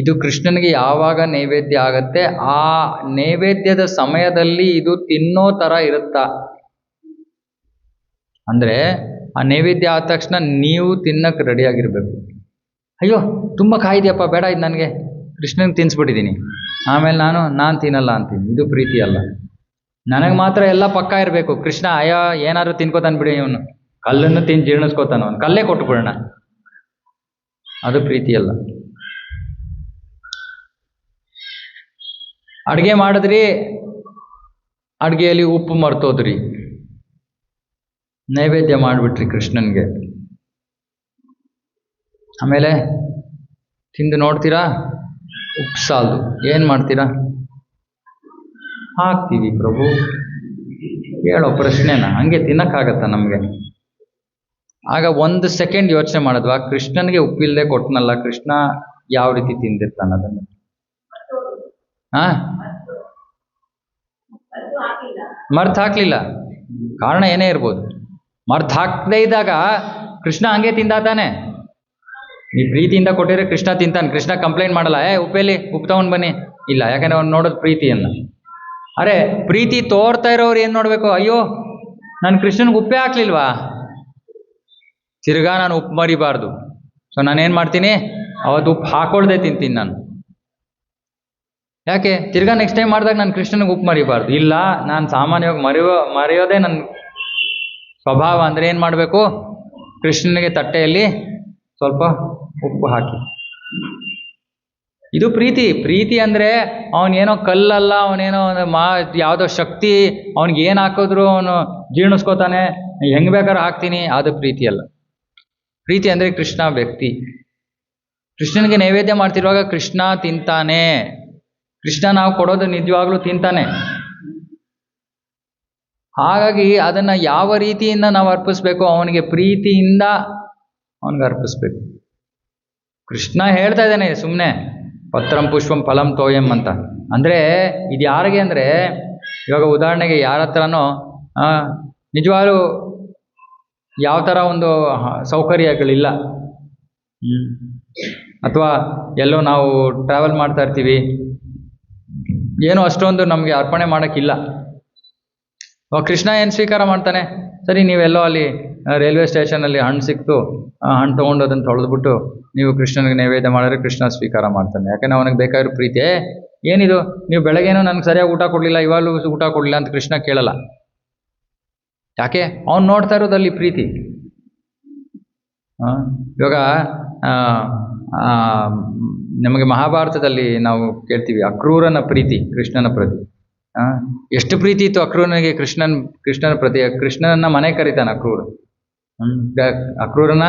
A: ಇದು ಕೃಷ್ಣನಿಗೆ ಯಾವಾಗ ನೈವೇದ್ಯ ಆಗತ್ತೆ ಆ ನೈವೇದ್ಯದ ಸಮಯದಲ್ಲಿ ಇದು ತಿನ್ನೋ ಥರ ಇರುತ್ತಾ? ಅಂದರೆ ಆ ನೈವೇದ್ಯ ಆದ ತಕ್ಷಣ ನೀವು ತಿನ್ನಕ್ಕೆ ರೆಡಿಯಾಗಿರಬೇಕು. ಅಯ್ಯೋ ತುಂಬ ಕಾಯಿದೆಯಪ್ಪ, ಬೇಡ ಇದು ನನಗೆ, ಕೃಷ್ಣನಿಗೆ ತಿನ್ನಿಸ್ಬಿಟ್ಟಿದ್ದೀನಿ, ಆಮೇಲೆ ನಾನು ತಿನ್ನಲ್ಲ ಅಂತೀನಿ. ಇದು ಪ್ರೀತಿ ಅಲ್ಲ. ನನಗೆ ಮಾತ್ರ ಎಲ್ಲ ಪಕ್ಕ ಇರಬೇಕು. ಕೃಷ್ಣ ಅಯ್ಯೋ ಏನಾದ್ರು ತಿನ್ಕೋತಾನೆ ಬಿಡಿ, ಇವನು ಕಲ್ಲನ್ನು ತಿಂದು ಜೀರ್ಣಿಸ್ಕೋತಾನ, ಅವನು ಕಲ್ಲೇ ಕೊಟ್ಟುಬಿಡೋಣ, ಅದು ಪ್ರೀತಿ ಅಲ್ಲ. ಅಡುಗೆ ಮಾಡಿದ್ರಿ, ಅಡುಗೆಯಲ್ಲಿ ಉಪ್ಪು ಮರ್ತೋದ್ರಿ, ನೈವೇದ್ಯ ಮಾಡಿಬಿಟ್ರಿ ಕೃಷ್ಣನಿಗೆ, ಆಮೇಲೆ ತಿಂದು ನೋಡ್ತೀರಾ ಉಪ್ಪು ಸಾಲದು, ಏನು ಮಾಡ್ತೀರಾ? ಹಾಕ್ತೀವಿ ಪ್ರಭು, ಹೇಳೋ ಪ್ರಶ್ನೆನ ಹಂಗೆ ತಿನ್ನಕ್ಕಾಗತ್ತಾ ನಮಗೆ? ಆಗ ಒಂದು ಸೆಕೆಂಡ್ ಯೋಚನೆ ಮಾಡಿದ್ವಾ, ಕೃಷ್ಣನಿಗೆ ಉಪ್ಪಿಲ್ಲದೆ ಕೊಟ್ಟನಲ್ಲ, ಕೃಷ್ಣ ಯಾವ ರೀತಿ ತಿಂದಿರ್ತಾನೆ ಅದನ್ನು? ಮರ್ತು ಹಾಕ್ಲಿಲ್ಲ, ಕಾರಣ ಏನೇ ಇರ್ಬೋದು. ಮರ್ತು ಹಾಕದೇ ಇದ್ದಾಗ ಕೃಷ್ಣ ಹಂಗೆ ತಿಂದಾತಾನೆ. ಈ ಪ್ರೀತಿಯಿಂದ ಕೊಟ್ಟಿದ್ರೆ ಕೃಷ್ಣ ತಿಂತಾನೆ, ಕೃಷ್ಣ ಕಂಪ್ಲೇಂಟ್ ಮಾಡಲ್ಲ, ಉಪ್ಪು ತಗೊಂಡು ಬನ್ನಿ, ಇಲ್ಲ. ಯಾಕಂದ್ರೆ ಅವ್ನು ನೋಡೋದು ಪ್ರೀತಿಯನ್ನು. ಅರೆ ಪ್ರೀತಿ ತೋರ್ತಾ ಇರೋರು ಏನು ನೋಡಬೇಕು, ಅಯ್ಯೋ ನಾನು ಕೃಷ್ಣನಿಗೆ ಉಪ್ಪೇ ಹಾಕ್ಲಿಲ್ವಾ, ತಿರ್ಗಾ ನಾನು ಉಪ್ಪು ಮರಿಬಾರ್ದು, ಸೊ ನಾನೇನು ಮಾಡ್ತೀನಿ, ಅವತ್ತು ಉಪ್ಪು ಹಾಕೊಳ್ದೆ ತಿಂತೀನಿ ನಾನು. ಯಾಕೆ? ತಿರ್ಗಾ ನೆಕ್ಸ್ಟ್ ಟೈಮ್ ಮಾಡಿದಾಗ ನಾನು ಕೃಷ್ಣನಿಗೆ ಉಪ್ಪು ಮರಿಬಾರ್ದು. ಇಲ್ಲ, ನಾನು ಸಾಮಾನ್ಯವಾಗಿ ಮರೆಯೋದೇ ನನ್ನ ಸ್ವಭಾವ. ಅಂದರೆ ಏನು ಮಾಡಬೇಕು, ಕೃಷ್ಣನಿಗೆ ತಟ್ಟೆಯಲ್ಲಿ ಸ್ವಲ್ಪ ಉಪ್ಪು ಹಾಕಿ. ಇದು ಪ್ರೀತಿ ಅಂದರೆ ಅವನೇನೋ ಕಲ್ಲಲ್ಲ, ಅವನೇನೋ ಯಾವುದೋ ಶಕ್ತಿ, ಅವ್ನಿಗೆ ಏನು ಹಾಕಿದ್ರು ಅವನು ಜೀರ್ಣಿಸ್ಕೋತಾನೆ, ಹೆಂಗೆ ಬೇಕಾದ್ರೂ ಹಾಕ್ತೀನಿ, ಅದು ಪ್ರೀತಿ ಅಲ್ಲ. ಪ್ರೀತಿ ಅಂದರೆ ಕೃಷ್ಣ ವ್ಯಕ್ತಿ. ಕೃಷ್ಣನಿಗೆ ನೈವೇದ್ಯ ಮಾಡ್ತಿರುವಾಗ ಕೃಷ್ಣ ತಿಂತಾನೆ, ಕೃಷ್ಣ ನಾವು ಕೊಡೋದು ನಿಜವಾಗ್ಲೂ ತಿಂತಾನೆ. ಹಾಗಾಗಿ ಅದನ್ನು ಯಾವ ರೀತಿಯಿಂದ ನಾವು ಅರ್ಪಿಸ್ಬೇಕು, ಅವನಿಗೆ ಪ್ರೀತಿಯಿಂದ ಅವನಿಗೆ ಅರ್ಪಿಸ್ಬೇಕು. ಕೃಷ್ಣ ಹೇಳ್ತಾ ಇದ್ದಾನೆ ಸುಮ್ಮನೆ ಪತ್ರಂ ಪುಷ್ಪಂ ಫಲಂ ತೋಯಂ ಅಂತ. ಅಂದರೆ ಇದು ಯಾರಿಗೆ ಅಂದರೆ, ಇವಾಗ ಉದಾಹರಣೆಗೆ ಯಾರ ಹತ್ರನೋ ನಿಜವಾಗ್ಲೂ ಯಾವ ಥರ ಒಂದು ಸೌಕರ್ಯಗಳಿಲ್ಲ, ಅಥವಾ ಎಲ್ಲೋ ನಾವು ಟ್ರಾವೆಲ್ ಮಾಡ್ತಾ ಇರ್ತೀವಿ, ಏನೋ ಅಷ್ಟೊಂದು ನಮಗೆ ಅರ್ಪಣೆ ಮಾಡೋಕ್ಕಿಲ್ಲ. ಕೃಷ್ಣ ಏನು ಸ್ವೀಕಾರ ಮಾಡ್ತಾನೆ, ಸರಿ ನೀವೆಲ್ಲೋ ಅಲ್ಲಿ ರೈಲ್ವೆ ಸ್ಟೇಷನಲ್ಲಿ ಹಣ್ಣು ಸಿಕ್ತು, ಹಣ್ಣು ತೊಗೊಂಡು ಅದನ್ನು ತೊಳೆದ್ಬಿಟ್ಟು ನೀವು ಕೃಷ್ಣನಿಗೆ ನೈವೇದ್ಯ ಮಾಡಿದ್ರೆ ಕೃಷ್ಣ ಸ್ವೀಕಾರ ಮಾಡ್ತಾನೆ. ಯಾಕೆಂದ್ರೆ ಅವನಿಗೆ ಬೇಕಾಗಿರೋ ಪ್ರೀತಿ. ಏನಿದು ನೀವು ಬೆಳಗ್ಗೆನೂ ನನಗೆ ಸರಿಯಾಗಿ ಊಟ ಕೊಡಲಿಲ್ಲ, ಇವಾಗಲೂ ಊಟ ಕೊಡಲಿಲ್ಲ ಅಂತ ಕೃಷ್ಣ ಕೇಳಲ್ಲ. ಯಾಕೆ? ಅವ್ನು ನೋಡ್ತಾ ಇರೋದಲ್ಲಿ ಪ್ರೀತಿ. ಇವಾಗ ನಮಗೆ ಮಹಾಭಾರತದಲ್ಲಿ ನಾವು ಕೇಳ್ತೀವಿ ಅಕ್ರೂರನ ಪ್ರೀತಿ ಕೃಷ್ಣನ ಪ್ರತಿ. ಎಷ್ಟು ಪ್ರೀತಿ ಇತ್ತು ಅಕ್ರೂರನಿಗೆ ಕೃಷ್ಣನ ಪ್ರತಿ. ಕೃಷ್ಣನನ್ನ ಮನೆ ಕರೀತಾನೆ ಅಕ್ರೂರನ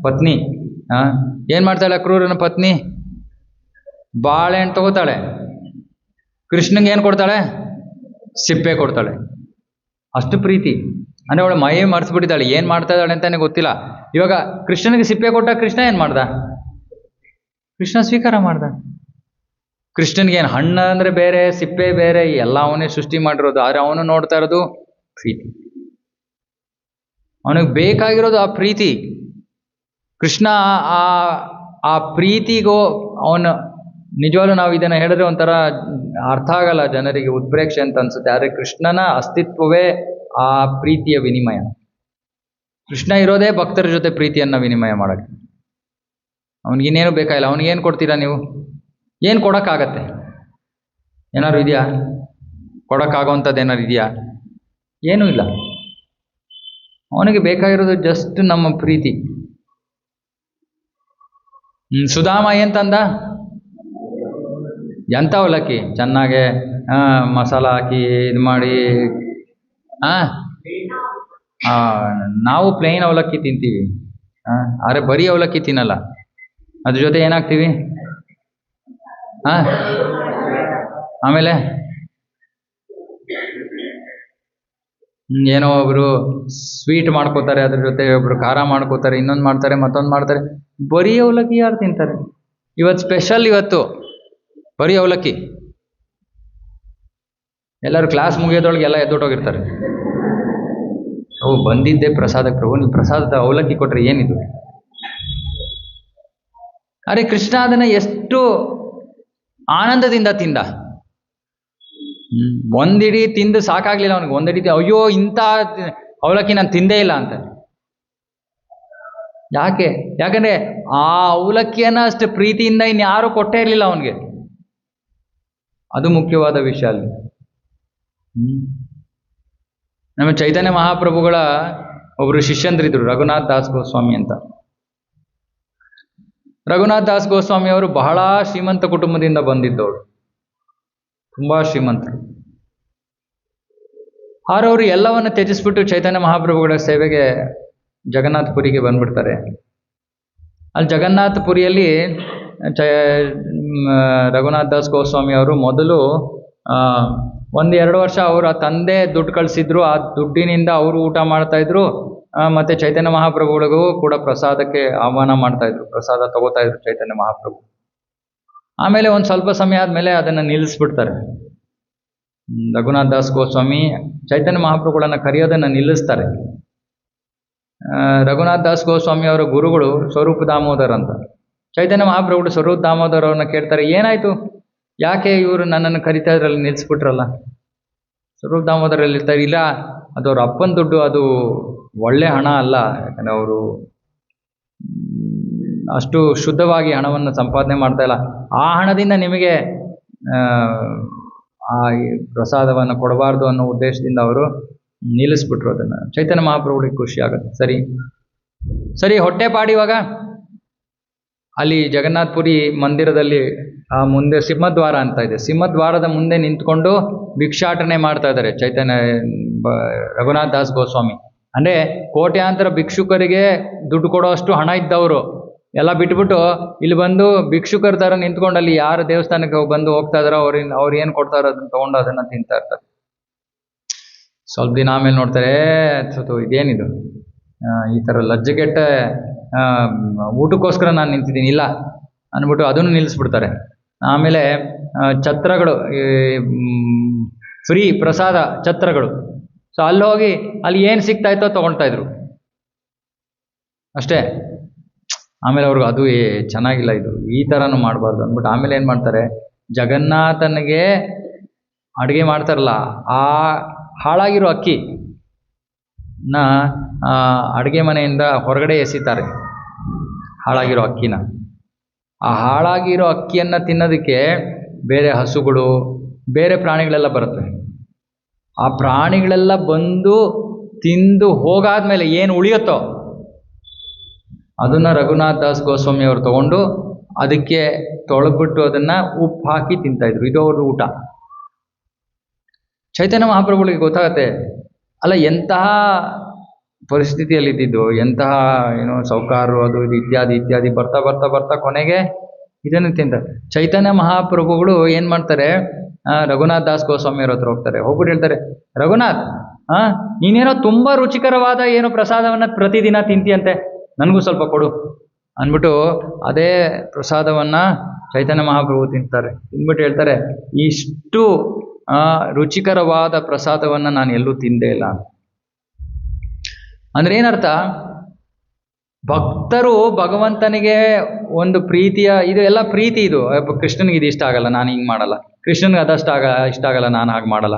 A: ಪತ್ನಿ. ಏನು ಮಾಡ್ತಾಳೆ ಅಕ್ರೂರನ ಪತ್ನಿ? ಬಾಳೆಹಣ್ಣು ತಗೋತಾಳೆ, ಕೃಷ್ಣಂಗೆ ಏನು ಕೊಡ್ತಾಳೆ? ಸಿಪ್ಪೆ ಕೊಡ್ತಾಳೆ. ಅಷ್ಟು ಪ್ರೀತಿ. ಅಂದರೆ ಅವಳು ಮೈ ಮರೆಸ್ಬಿಟ್ಟಿದ್ದಾಳೆ, ಏನು ಮಾಡ್ತಾ ಇದ್ದಾಳೆ ಅಂತಾನೆ ಗೊತ್ತಿಲ್ಲ. ಇವಾಗ ಕೃಷ್ಣನಿಗೆ ಸಿಪ್ಪೆ ಕೊಟ್ಟ ಕೃಷ್ಣ ಏನು ಮಾಡ್ದ? ಕೃಷ್ಣ ಸ್ವೀಕಾರ ಮಾಡ್ದ. ಕೃಷ್ಣನಿಗೇನು ಹಣ್ಣು ಅಂದರೆ ಬೇರೆ, ಸಿಪ್ಪೆ ಬೇರೆ, ಎಲ್ಲ ಅವನೇ ಸೃಷ್ಟಿ ಮಾಡಿರೋದು. ಆದರೆ ಅವನು ನೋಡ್ತಾ ಇರೋದು ಪ್ರೀತಿ. ಅವನಿಗೆ ಬೇಕಾಗಿರೋದು ಆ ಪ್ರೀತಿ. ಕೃಷ್ಣ ಆ ಪ್ರೀತಿಗೋ ಅವನು ನಿಜವಾಗ್ಲೂ ನಾವು ಇದನ್ನು ಹೇಳಿದ್ರೆ ಒಂಥರ ಅರ್ಥ ಆಗಲ್ಲ ಜನರಿಗೆ, ಉತ್ಪ್ರೇಕ್ಷೆ ಅಂತ ಅನ್ಸುತ್ತೆ. ಆದರೆ ಕೃಷ್ಣನ ಅಸ್ತಿತ್ವವೇ ಆ ಪ್ರೀತಿಯ ವಿನಿಮಯ. ಕೃಷ್ಣ ಇರೋದೇ ಭಕ್ತರ ಜೊತೆ ಪ್ರೀತಿಯನ್ನು ವಿನಿಮಯ ಮಾಡೋಕ್ಕೆ. ಅವನಿಗಿನ್ನೇನು ಬೇಕಾಗಿಲ್ಲ. ಅವನಿಗೇನು ಕೊಡ್ತೀರಾ ನೀವು? ಏನು ಕೊಡೋಕ್ಕಾಗತ್ತೆ? ಏನಾದ್ರು ಇದೆಯಾ? ಕೊಡೋಕ್ಕಾಗೋವಂಥದ್ದು ಏನಾದ್ರು ಇದೆಯಾ? ಏನೂ ಇಲ್ಲ. ಅವನಿಗೆ ಬೇಕಾಗಿರೋದು ಜಸ್ಟ್ ನಮ್ಮ ಪ್ರೀತಿ. ಸುಧಾಮ ಎಂತಂದ? ಎಂಥ ಅವಲಕ್ಕಿ ಚೆನ್ನಾಗೆ ಮಸಾಲ ಹಾಕಿ ಇದು ಮಾಡಿ. ನಾವು ಪ್ಲೇನ್ ಅವಲಕ್ಕಿ ತಿಂತೀವಿ, ಆದರೆ ಬರೀ ಅವಲಕ್ಕಿ ತಿನ್ನಲ್ಲ. ಅದ್ರ ಜೊತೆ ಏನಾಗ್ತೀವಿ? ಆಮೇಲೆ ಏನೋ ಒಬ್ರು ಸ್ವೀಟ್ ಮಾಡ್ಕೋತಾರೆ, ಅದ್ರ ಜೊತೆ ಒಬ್ರು ಖಾರ ಮಾಡ್ಕೋತಾರೆ, ಇನ್ನೊಂದು ಮಾಡ್ತಾರೆ, ಮತ್ತೊಂದು ಮಾಡ್ತಾರೆ. ಬರೀ ಅವಲಕ್ಕಿ ಯಾರು ತಿಂತಾರೆ? ಇವತ್ತು ಸ್ಪೆಷಲ್, ಇವತ್ತು ಬರೀ ಅವಲಕ್ಕಿ. ಎಲ್ಲರೂ ಕ್ಲಾಸ್ ಮುಗಿಯೋದ್ರೊಳಗೆ ಎಲ್ಲ ಎದ್ದೊಟ್ಟೋಗಿರ್ತಾರೆ. ಬಂದಿದ್ದೆ ಪ್ರಸಾದಕ್ಕೆ ಪ್ರಭು, ನೀವು ಪ್ರಸಾದದ ಅವಲಕ್ಕಿ ಕೊಟ್ರೆ ಏನಿದು? ಅರೆ ಕೃಷ್ಣ ಅದನ್ನ ಎಷ್ಟು ಆನಂದದಿಂದ ತಿಂದ. ಒಂದಿಡೀ ತಿಂದು ಸಾಕಾಗ್ಲಿಲ್ಲ ಅವನಿಗೆ. ಒಂದಿಡೀ ಅಯ್ಯೋ ಇಂಥ ಅವಲಕ್ಕಿ ನಾನು ತಿಂದೇ ಇಲ್ಲ ಅಂತ. ಯಾಕೆ? ಯಾಕಂದ್ರೆ ಆ ಅವಲಕ್ಕಿಯನ್ನ ಅಷ್ಟು ಪ್ರೀತಿಯಿಂದ ಇನ್ಯಾರು ಕೊಟ್ಟೇ ಇರಲಿಲ್ಲ ಅವನಿಗೆ. ಅದು ಮುಖ್ಯವಾದ ವಿಷಯ ಅಲ್ಲಿ. ನಮ್ಮ ಚೈತನ್ಯ ಮಹಾಪ್ರಭುಗಳ ಒಬ್ರು ಶಿಷ್ಯಂದ್ರಿದ್ರು, ರಘುನಾಥ್ ದಾಸ್ ಗೋಸ್ವಾಮಿ ಅಂತ. ರಘುನಾಥ್ ದಾಸ್ ಗೋಸ್ವಾಮಿ ಅವರು ಬಹಳ ಶ್ರೀಮಂತ ಕುಟುಂಬದಿಂದ ಬಂದಿದ್ದವರು, ತುಂಬಾ ಶ್ರೀಮಂತರು. ಆದ್ರೆ ಅವರು ಎಲ್ಲವನ್ನು ತ್ಯಜಿಸ್ಬಿಟ್ಟು ಚೈತನ್ಯ ಮಹಾಪ್ರಭುಗಳ ಸೇವೆಗೆ ಜಗನ್ನಾಥಪುರಿಗೆ ಬಂದ್ಬಿಡ್ತಾರೆ. ಅಲ್ಲಿ ಜಗನ್ನಾಥಪುರಿಯಲ್ಲಿ ರಘುನಾಥ್ ದಾಸ್ ಗೋಸ್ವಾಮಿ ಅವರು ಮೊದಲು 1-2 ವರ್ಷ ಅವರ ತಂದೆ ದುಡ್ಡು ಕಳಿಸಿದ್ರು. ಆ ದುಡ್ಡಿನಿಂದ ಅವರು ಊಟ ಮಾಡ್ತಾ ಇದ್ರು, ಮತ್ತೆ ಚೈತನ್ಯ ಮಹಾಪ್ರಭುಗಳಿಗೂ ಕೂಡ ಪ್ರಸಾದಕ್ಕೆ ಆಹ್ವಾನ ಮಾಡ್ತಾ ಇದ್ರು, ಪ್ರಸಾದ ತಗೋತಾ ಇದ್ರು ಚೈತನ್ಯ ಮಹಾಪ್ರಭು. ಆಮೇಲೆ ಒಂದು ಸ್ವಲ್ಪ ಸಮಯ ಆದಮೇಲೆ ಅದನ್ನು ನಿಲ್ಲಿಸ್ಬಿಡ್ತಾರೆ. ರಘುನಾಥ್ ದಾಸ್ ಗೋಸ್ವಾಮಿ ಚೈತನ್ಯ ಮಹಾಪ್ರಭುಗಳನ್ನು ಕರೆಯೋದನ್ನು ನಿಲ್ಲಿಸ್ತಾರೆ. ರಘುನಾಥ್ ದಾಸ್ ಗೋಸ್ವಾಮಿ ಅವರ ಗುರುಗಳು ಸ್ವರೂಪ ದಾಮೋದರ್ ಅಂತ. ಚೈತನ್ಯ ಮಹಾಪ್ರಭುಗಳು ಸ್ವರೂಪ ದಾಮೋದರ್ ಅವ್ರನ್ನ ಕೇಳ್ತಾರೆ, ಏನಾಯ್ತು, ಯಾಕೆ ಇವರು ನನ್ನನ್ನು ಕರಿತಾ ಇದ್ರಲ್ಲಿ ನಿಲ್ಲಿಸ್ಬಿಟ್ರಲ್ಲ? ಸ್ವರೂಪ ದಾಮೋದರಲ್ಲಿ ಇರ್ತಾರೆ, ಇಲ್ಲ ಅದು ಅವ್ರ ಅಪ್ಪನ ದುಡ್ಡು, ಅದು ಒಳ್ಳೆ ಹಣ ಅಲ್ಲ, ಯಾಕಂದರೆ ಅವರು ಅಷ್ಟು ಶುದ್ಧವಾಗಿ ಹಣವನ್ನು ಸಂಪಾದನೆ ಮಾಡ್ತಾ ಇಲ್ಲ. ಆ ಹಣದಿಂದ ನಿಮಗೆ ಆ ಪ್ರಸಾದವನ್ನು ಕೊಡಬಾರ್ದು ಅನ್ನೋ ಉದ್ದೇಶದಿಂದ ಅವರು ನಿಲ್ಲಿಸ್ಬಿಟ್ರು ಅದನ್ನು. ಚೈತನ್ಯ ಮಹಾಪ್ರಭುಗಳಿಗೆ ಖುಷಿ ಆಗುತ್ತೆ. ಸರಿ ಹೊಟ್ಟೆಪಾಡಿ. ಇವಾಗ ಅಲ್ಲಿ ಜಗನ್ನಾಥಪುರಿ ಮಂದಿರದಲ್ಲಿ ಮುಂದೆ ಸಿಂಹದ್ವಾರ ಅಂತ ಇದೆ. ಸಿಂಹದ್ವಾರದ ಮುಂದೆ ನಿಂತ್ಕೊಂಡು ಭಿಕ್ಷಾಟನೆ ಮಾಡ್ತಾ ಇದ್ದಾರೆ ಚೈತನ್ಯ ರಘುನಾಥ್ ದಾಸ್ ಗೋಸ್ವಾಮಿ. ಅಂದರೆ ಕೋಟ್ಯಾಂತರ ಭಿಕ್ಷುಕರಿಗೆ ದುಡ್ಡು ಕೊಡೋ ಅಷ್ಟು ಹಣ ಇದ್ದವರು ಎಲ್ಲ ಬಿಟ್ಬಿಟ್ಟು ಇಲ್ಲಿ ಬಂದು ಭಿಕ್ಷುಕರ ಥರ ನಿಂತ್ಕೊಂಡು ಅಲ್ಲಿ ಯಾರು ದೇವಸ್ಥಾನಕ್ಕೆ ಬಂದು ಹೋಗ್ತಾ ಇದಾರೋ ಅವ್ರು ಏನು ಕೊಡ್ತಾರೋ ಅದನ್ನು ತೊಗೊಂಡು ಅದನ್ನು ತಿಂತಾ ಇರ್ತಾರೆ. ಸ್ವಲ್ಪ ದಿನ ಆಮೇಲೆ ನೋಡ್ತಾರೆ, ಇದೇನಿದು, ಈ ಥರ ಲಜ್ಜೆಗೆಟ್ಟ ಊಟಕ್ಕೋಸ್ಕರ ನಾನು ನಿಂತಿದ್ದೀನಿ ಇಲ್ಲ ಅಂದ್ಬಿಟ್ಟು ಅದನ್ನು ನಿಲ್ಲಿಸ್ಬಿಡ್ತಾರೆ. ಆಮೇಲೆ ಛತ್ರಗಳು, ಫ್ರೀ ಪ್ರಸಾದ ಛತ್ರಗಳು. ಸೊ ಅಲ್ಲಿ ಹೋಗಿ ಅಲ್ಲಿ ಏನು ಸಿಗ್ತಾ ಇತ್ತೋ ತೊಗೊಳ್ತಾ ಇದ್ರು ಅಷ್ಟೇ. ಆಮೇಲೆ ಅವ್ರಿಗೆ ಅದು ಚೆನ್ನಾಗಿಲ್ಲ, ಇದು ಈ ಥರನೂ ಮಾಡಬಾರ್ದು ಅಂದ್ಬಿಟ್ಟು ಆಮೇಲೆ ಏನು ಮಾಡ್ತಾರೆ, ಜಗನ್ನಾಥನಿಗೆ ಅಡುಗೆ ಮಾಡ್ತಾರಲ್ಲ ಆ ಹಾಳಾಗಿರೋ ಅಕ್ಕಿನ ಅಡುಗೆ ಮನೆಯಿಂದ ಹೊರಗಡೆ ಎಸಿತಾರೆ. ಹಾಳಾಗಿರೋ ಅಕ್ಕಿನ, ಆ ಹಾಳಾಗಿರೋ ಅಕ್ಕಿಯನ್ನು ತಿನ್ನೋದಕ್ಕೆ ಬೇರೆ ಹಸುಗಳು, ಬೇರೆ ಪ್ರಾಣಿಗಳೆಲ್ಲ ಬರುತ್ತೆ. ಆ ಪ್ರಾಣಿಗಳೆಲ್ಲ ಬಂದು ತಿಂದು ಹೋಗಾದ್ಮೇಲೆ ಏನು ಉಳಿಯುತ್ತೋ ಅದನ್ನು ರಘುನಾಥ್ ದಾಸ್ ಗೋಸ್ವಾಮಿ ಅವರು ತಗೊಂಡು ಅದಕ್ಕೆ ತೊಳೆದ್ಬಿಟ್ಟು ಅದನ್ನು ಉಪ್ಪು ಹಾಕಿ ತಿಂತಾಯಿದ್ರು. ಇದು ಅವ್ರ ಊಟ. ಚೈತನ್ಯ ಮಹಾಪ್ರಭುಗಳಿಗೆ ಗೊತ್ತಾಗತ್ತೆ, ಅಲ್ಲ ಎಂತಹ ಪರಿಸ್ಥಿತಿಯಲ್ಲಿದ್ದು, ಎಂತಹ ಸೌಕಾರರು ಅದು ಇದು ಇತ್ಯಾದಿ ಬರ್ತಾ ಬರ್ತಾ ಬರ್ತಾ ಕೊನೆಗೆ ಇದನ್ನು ತಿಂತಾರೆ. ಚೈತನ್ಯ ಮಹಾಪ್ರಭುಗಳು ಏನು ಮಾಡ್ತಾರೆ, ರಘುನಾಥ್ ದಾಸ್ ಗೋಸ್ವಾಮಿ ಅವ್ರ ಹತ್ರ ಹೋಗ್ತಾರೆ. ಹೋಗ್ಬಿಟ್ಟು ಹೇಳ್ತಾರೆ, ರಘುನಾಥ್ ನೀನೇನೋ ತುಂಬ ರುಚಿಕರವಾದ ಏನೋ ಪ್ರಸಾದವನ್ನು ಪ್ರತಿದಿನ ತಿಂತೀಯಂತೆ, ನನಗೂ ಸ್ವಲ್ಪ ಕೊಡು ಅಂದ್ಬಿಟ್ಟು ಅದೇ ಪ್ರಸಾದವನ್ನು ಚೈತನ್ಯ ಮಹಾಪ್ರಭು ತಿಂತಾರೆ. ತಿಂದ್ಬಿಟ್ಟು ಹೇಳ್ತಾರೆ, ಇಷ್ಟು ರುಚಿಕರವಾದ ಪ್ರಸಾದವನ್ನು ನಾನು ಎಲ್ಲೂ ತಿಂದೇ ಇಲ್ಲ. ಅಂದ್ರೆ ಏನರ್ಥ, ಭಕ್ತರು ಭಗವಂತನಿಗೆ ಒಂದು ಪ್ರೀತಿಯ, ಇದು ಎಲ್ಲ ಪ್ರೀತಿ, ಇದು ಕೃಷ್ಣನಿಗೆ ಇದು ಇಷ್ಟ ಆಗಲ್ಲ ನಾನು ಹಿಂಗೆ ಮಾಡಲ್ಲ, ಕೃಷ್ಣನಿಗೆ ಅದಷ್ಟು ಇಷ್ಟ ಆಗಲ್ಲ ನಾನು ಹಾಗೆ ಮಾಡಲ್ಲ,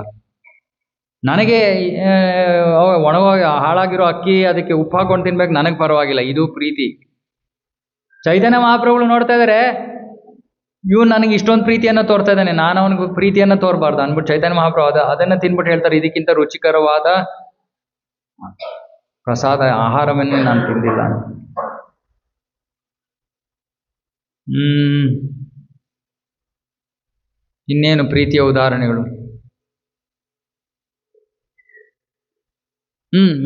A: ನನಗೆ ಒಣಗೋಗಿ ಹಾಳಾಗಿರೋ ಅಕ್ಕಿ ಅದಕ್ಕೆ ಉಪ್ಪು ಹಾಕೊಂಡು ತಿನ್ಬೇಕು, ನನಗೆ ಪರವಾಗಿಲ್ಲ, ಇದು ಪ್ರೀತಿ. ಚೈತನ್ಯ ಮಹಾಪ್ರಭುಗಳು ನೋಡ್ತಾ ಇದ್ದಾರೆ, ಇವನು ನನಗೆ ಇಷ್ಟೊಂದು ಪ್ರೀತಿಯನ್ನು ತೋರ್ತಾ ಇದ್ದಾನೆ, ನಾನು ಅವನಿಗೆ ಪ್ರೀತಿಯನ್ನು ತೋರಬಾರ್ದು ಅಂದ್ಬಿಟ್ಟು ಚೈತನ್ಯ ಮಹಾಪ್ರಭು ಅದನ್ನು ತಿನ್ಬಿಟ್ಟು ಹೇಳ್ತಾರೆ, ಇದಕ್ಕಿಂತ ರುಚಿಕರವಾದ ಪ್ರಸಾದ ಆಹಾರವನ್ನೇ ನಾನು ತಿಂದಿಲ್ಲ. ಇನ್ನೇನು ಪ್ರೀತಿಯ ಉದಾಹರಣೆಗಳು?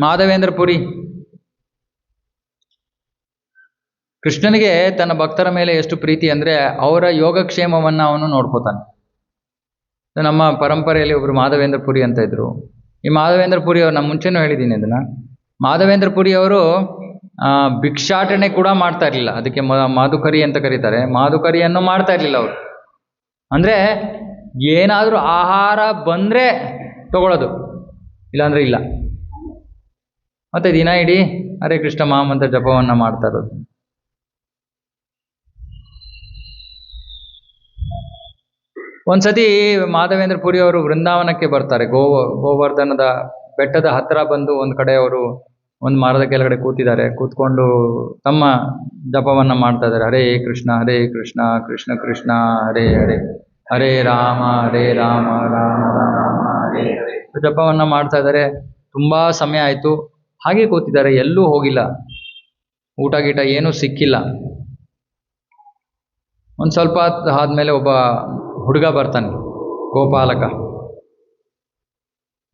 A: ಮಾಧವೇಂದ್ರ ಪುರಿ ಕೃಷ್ಣನಿಗೆ ತನ್ನ ಭಕ್ತರ ಮೇಲೆ ಎಷ್ಟು ಪ್ರೀತಿ ಅಂದರೆ ಅವರ ಯೋಗಕ್ಷೇಮವನ್ನು ಅವನು ನೋಡ್ಕೋತಾನೆ. ನಮ್ಮ ಪರಂಪರೆಯಲ್ಲಿ ಒಬ್ಬರು ಮಾಧವೇಂದ್ರ ಪುರಿ ಅಂತ ಇದ್ರು. ಈ ಮಾಧವೇಂದ್ರ ಪುರಿ ಅವರು, ನಾನು ಮುಂಚೆನೂ ಹೇಳಿದ್ದೀನಿ ಅದನ್ನು, ಮಾಧವೇಂದ್ರ ಪುರಿ ಅವರು ಭಿಕ್ಷಾಟನೆ ಕೂಡ ಮಾಡ್ತಾ ಇರಲಿಲ್ಲ. ಅದಕ್ಕೆ ಮಾಧುಕರಿ ಅಂತ ಕರೀತಾರೆ. ಮಾಧುಕರಿಯನ್ನು ಮಾಡ್ತಾ ಇರಲಿಲ್ಲ ಅವರು. ಅಂದರೆ ಏನಾದರೂ ಆಹಾರ ಬಂದರೆ ತಗೊಳ್ಳೋದು, ಇಲ್ಲಾಂದರೆ ಇಲ್ಲ. ಮತ್ತು ದಿನ ಇಡೀ ಹರೇ ಕೃಷ್ಣ ಮಹಾಮಂತ್ರ ಜಪವನ್ನು ಮಾಡ್ತಾ ಇರೋದು. ಒಂದ್ಸತಿ ಮಾಧವೇಂದ್ರ ಪುರಿ ಅವರು ವೃಂದಾವನಕ್ಕೆ ಬರ್ತಾರೆ. ಗೋವರ್ಧನದ ಬೆಟ್ಟದ ಹತ್ತಿರ ಬಂದು ಒಂದು ಕಡೆ ಅವರು ಒಂದು ಮರದ ಕೆಳಗಡೆ ಕೂತಿದ್ದಾರೆ. ಕೂತ್ಕೊಂಡು ತಮ್ಮ ಜಪವನ್ನು ಮಾಡ್ತಾ ಇದ್ದಾರೆ. ಹರೇ ಕೃಷ್ಣ ಕೃಷ್ಣ ಕೃಷ್ಣ ಹರೇ ಹರೇ, ಹರೇ ರಾಮ ರಾಮ ರಾಮ ಹರೇ ಹರೇ ಜಪವನ್ನು ಮಾಡ್ತಾ ಇದ್ದಾರೆ. ತುಂಬ ಸಮಯ ಆಯಿತು. ಹಾಗೆ ಕೂತಿದ್ದಾರೆ, ಎಲ್ಲೂ ಹೋಗಿಲ್ಲ, ಊಟ ಗೀಟ ಏನೂ ಸಿಕ್ಕಿಲ್ಲ. ಒಂದು ಸ್ವಲ್ಪ ಹೊತ್ತು ಆದಮೇಲೆ ಒಬ್ಬ ಹುಡುಗ ಬರ್ತಾನೆ, ಗೋಪಾಲಕ.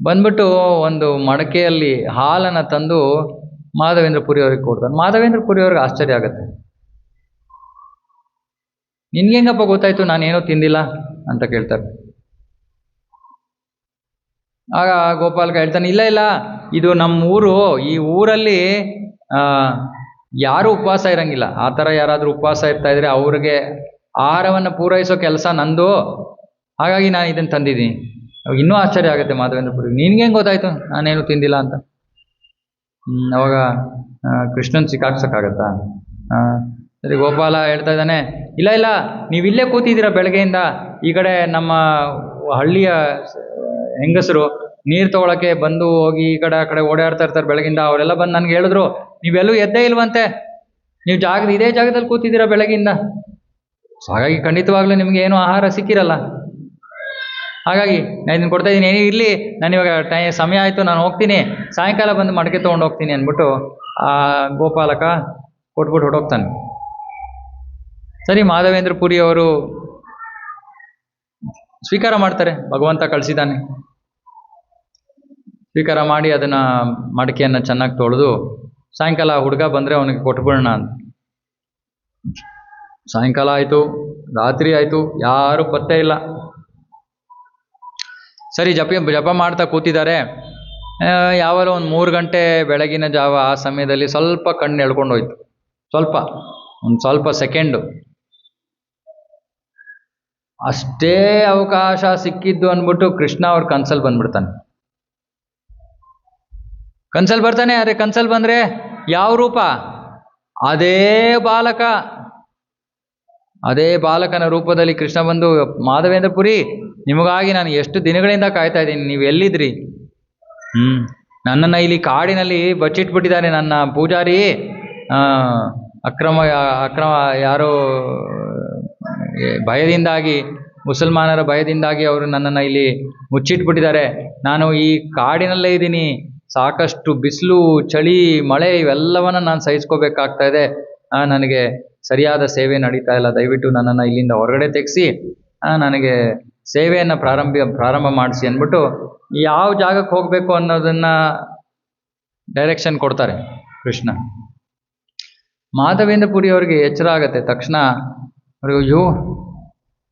A: ಬಂದ್ಬಿಟ್ಟು ಒಂದು ಮಡಕೆಯಲ್ಲಿ ಹಾಲನ್ನು ತಂದು ಮಾಧವೇಂದ್ರ ಪುರಿ ಅವ್ರಿಗೆ ಕೊಡ್ತಾನೆ. ಮಾಧವೇಂದ್ರ ಪುರಿ ಅವ್ರಿಗೆ ಆಶ್ಚರ್ಯ ಆಗುತ್ತೆ. ನಿನ್ಗೆ ಹೆಂಗಪ್ಪ ಗೊತ್ತಾಯ್ತು ನಾನೇನೋ ತಿಂದಿಲ್ಲ ಅಂತ ಕೇಳ್ತಾರೆ. ಆಗ ಗೋಪಾಲಕ ಹೇಳ್ತಾನೆ, ಇಲ್ಲ ಇದು ನಮ್ಮ ಊರು, ಈ ಊರಲ್ಲಿ ಯಾರೂ ಉಪವಾಸ ಇರಂಗಿಲ್ಲ. ಆ ಥರ ಯಾರಾದರೂ ಉಪವಾಸ ಇರ್ತಾ ಇದ್ರೆ ಅವ್ರಿಗೆ ಆಹಾರವನ್ನು ಪೂರೈಸೋ ಕೆಲಸ ನಂದು, ಹಾಗಾಗಿ ನಾನು ಇದನ್ನು ತಂದಿದ್ದೀನಿ. ಇನ್ನೂ ಆಶ್ಚರ್ಯ ಆಗುತ್ತೆ ಮಾಧವೇಂದ್ರ ಪುರಿ, ನಿನ್ಗೆ ಹೆಂಗೆ ಗೊತ್ತಾಯ್ತು ನಾನೇನು ತಿಂದಿಲ್ಲ ಅಂತ. ಅವಾಗ ಕೃಷ್ಣನ್ ಸಿಕ್ಕಾಕ್ಸಕ್ಕಾಗತ್ತಾ? ಸರಿ, ಗೋಪಾಲ ಹೇಳ್ತಾ ಇದ್ದಾನೆ, ಇಲ್ಲ ನೀವಿಲ್ಲೇ ಕೂತಿದ್ದೀರಾ ಬೆಳಗ್ಗೆಯಿಂದ. ಈ ಕಡೆ ನಮ್ಮ ಹಳ್ಳಿಯ ಹೆಂಗಸರು ನೀರು ತೊಗೊಳಕ್ಕೆ ಬಂದು ಹೋಗಿ ಈ ಕಡೆ ಆ ಕಡೆ ಓಡಾಡ್ತಾ ಇರ್ತಾರೆ ಬೆಳಗಿಂದ. ಅವರೆಲ್ಲ ಬಂದು ನನಗೆ ಹೇಳಿದ್ರು, ನೀವೆಲ್ಲೂ ಎದ್ದೇ ಇಲ್ವಂತೆ, ನೀವು ಇದೇ ಜಾಗದಲ್ಲಿ ಕೂತಿದ್ದೀರಾ ಬೆಳಗಿಂದ. ಹಾಗಾಗಿ ಖಂಡಿತವಾಗ್ಲೂ ನಿಮಗೆ ಏನೂ ಆಹಾರ ಸಿಕ್ಕಿರಲ್ಲ. ಹಾಗಾಗಿ ನಾನು ಇದನ್ನು ಕೊಡ್ತಾ ಇದ್ದೀನಿ, ಏನೂ ಇರಲಿ, ನಾನು ಇವಾಗ ಸಮಯ ಆಯಿತು, ನಾನು ಹೋಗ್ತೀನಿ, ಸಾಯಂಕಾಲ ಬಂದು ಮಡಕೆ ತೊಗೊಂಡು ಹೋಗ್ತೀನಿ ಅಂದ್ಬಿಟ್ಟು ಆ ಗೋಪಾಲಕ ಕೊಟ್ಬಿಟ್ಟು ಹೊರಟೋಗ್ತಾನೆ. ಸರಿ, ಮಾಧವೇಂದ್ರ ಪುರಿ ಅವರು ಸ್ವೀಕಾರ ಮಾಡ್ತಾರೆ, ಭಗವಂತ ಕಳಿಸಿದ್ದಾನೆ. ಸ್ವೀಕಾರ ಮಾಡಿ ಅದನ್ನು ಮಡಕೆಯನ್ನು ಚೆನ್ನಾಗಿ ತೊಳೆದು ಸಾಯಂಕಾಲ ಹುಡುಗ ಬಂದರೆ ಅವನಿಗೆ ಕೊಟ್ಬಿಡೋಣ ಅಂತ. ಸಾಯಂಕಾಲ ಆಯಿತು, ರಾತ್ರಿ ಆಯಿತು, ಯಾರೂ ಪತ್ತೆ ಇಲ್ಲ. ಸರಿ, ಜಪ ಮಾಡ್ತಾ ಕೂತಿದ್ದಾರೆ. ಯಾವಾಗ ಒಂದು 3 ಗಂಟೆ ಬೆಳಗಿನ ಜಾವ, ಆ ಸಮಯದಲ್ಲಿ ಸ್ವಲ್ಪ ಕಣ್ಣು ಎಳ್ಕೊಂಡು ಹೋಯ್ತು. ಸ್ವಲ್ಪ ಸೆಕೆಂಡು ಅಷ್ಟೇ ಅವಕಾಶ ಸಿಕ್ಕಿದ್ದು ಅಂದ್ಬಿಟ್ಟು ಕೃಷ್ಣ ಅವ್ರ ಕನ್ಸಲ್ಲಿ ಬಂದ್ಬಿಡ್ತಾನೆ. ಕನ್ಸಲ್ಲಿ ಬರ್ತಾನೆ. ಅರೆ ಕನ್ಸಲ್ಲಿ ಬಂದರೆ ಯಾವ ರೂಪ? ಅದೇ ಬಾಲಕನ ರೂಪದಲ್ಲಿ ಕೃಷ್ಣ ಬಂದು, ಮಾಧವೇಂದ್ರ ಪುರಿ, ನಿಮಗಾಗಿ ನಾನು ಎಷ್ಟು ದಿನಗಳಿಂದ ಕಾಯ್ತಾ ಇದ್ದೀನಿ, ನೀವು ಎಲ್ಲಿದ್ರಿ? ನನ್ನನ್ನು ಇಲ್ಲಿ ಕಾಡಿನಲ್ಲಿ ಬಚ್ಚಿಟ್ಬಿಟ್ಟಿದ್ದಾರೆ ನನ್ನ ಪೂಜಾರಿ. ಅಕ್ರಮ ಯಾರೋ ಭಯದಿಂದಾಗಿ, ಮುಸಲ್ಮಾನರ ಭಯದಿಂದಾಗಿ ಅವರು ನನ್ನನ್ನು ಇಲ್ಲಿ ಮುಚ್ಚಿಟ್ಬಿಟ್ಟಿದ್ದಾರೆ. ನಾನು ಈ ಕಾಡಿನಲ್ಲೇ ಇದ್ದೀನಿ. ಸಾಕಷ್ಟು ಬಿಸಿಲು, ಚಳಿ, ಮಳೆ ಇವೆಲ್ಲವನ್ನು ನಾನು ಸಹಿಸ್ಕೋಬೇಕಾಗ್ತಾ ಇದೆ. ನನಗೆ ಸರಿಯಾದ ಸೇವೆ ನಡೀತಾ ಇಲ್ಲ. ದಯವಿಟ್ಟು ನನ್ನನ್ನು ಇಲ್ಲಿಂದ ಹೊರಗಡೆ ತೆಗೆಸಿ ನನಗೆ ಸೇವೆಯನ್ನು ಪ್ರಾರಂಭ ಮಾಡಿಸಿ ಅಂದ್ಬಿಟ್ಟು ಯಾವ ಜಾಗಕ್ಕೆ ಹೋಗಬೇಕು ಅನ್ನೋದನ್ನು ಡೈರೆಕ್ಷನ್ ಕೊಡ್ತಾರೆ ಕೃಷ್ಣ. ಮಾಧವೇಂದ್ರ ಪುರಿ ಅವರಿಗೆ ಎಚ್ಚರ ಆಗುತ್ತೆ. ತಕ್ಷಣ ಅವ್ರಿಗೆ, ಅಯ್ಯೋ,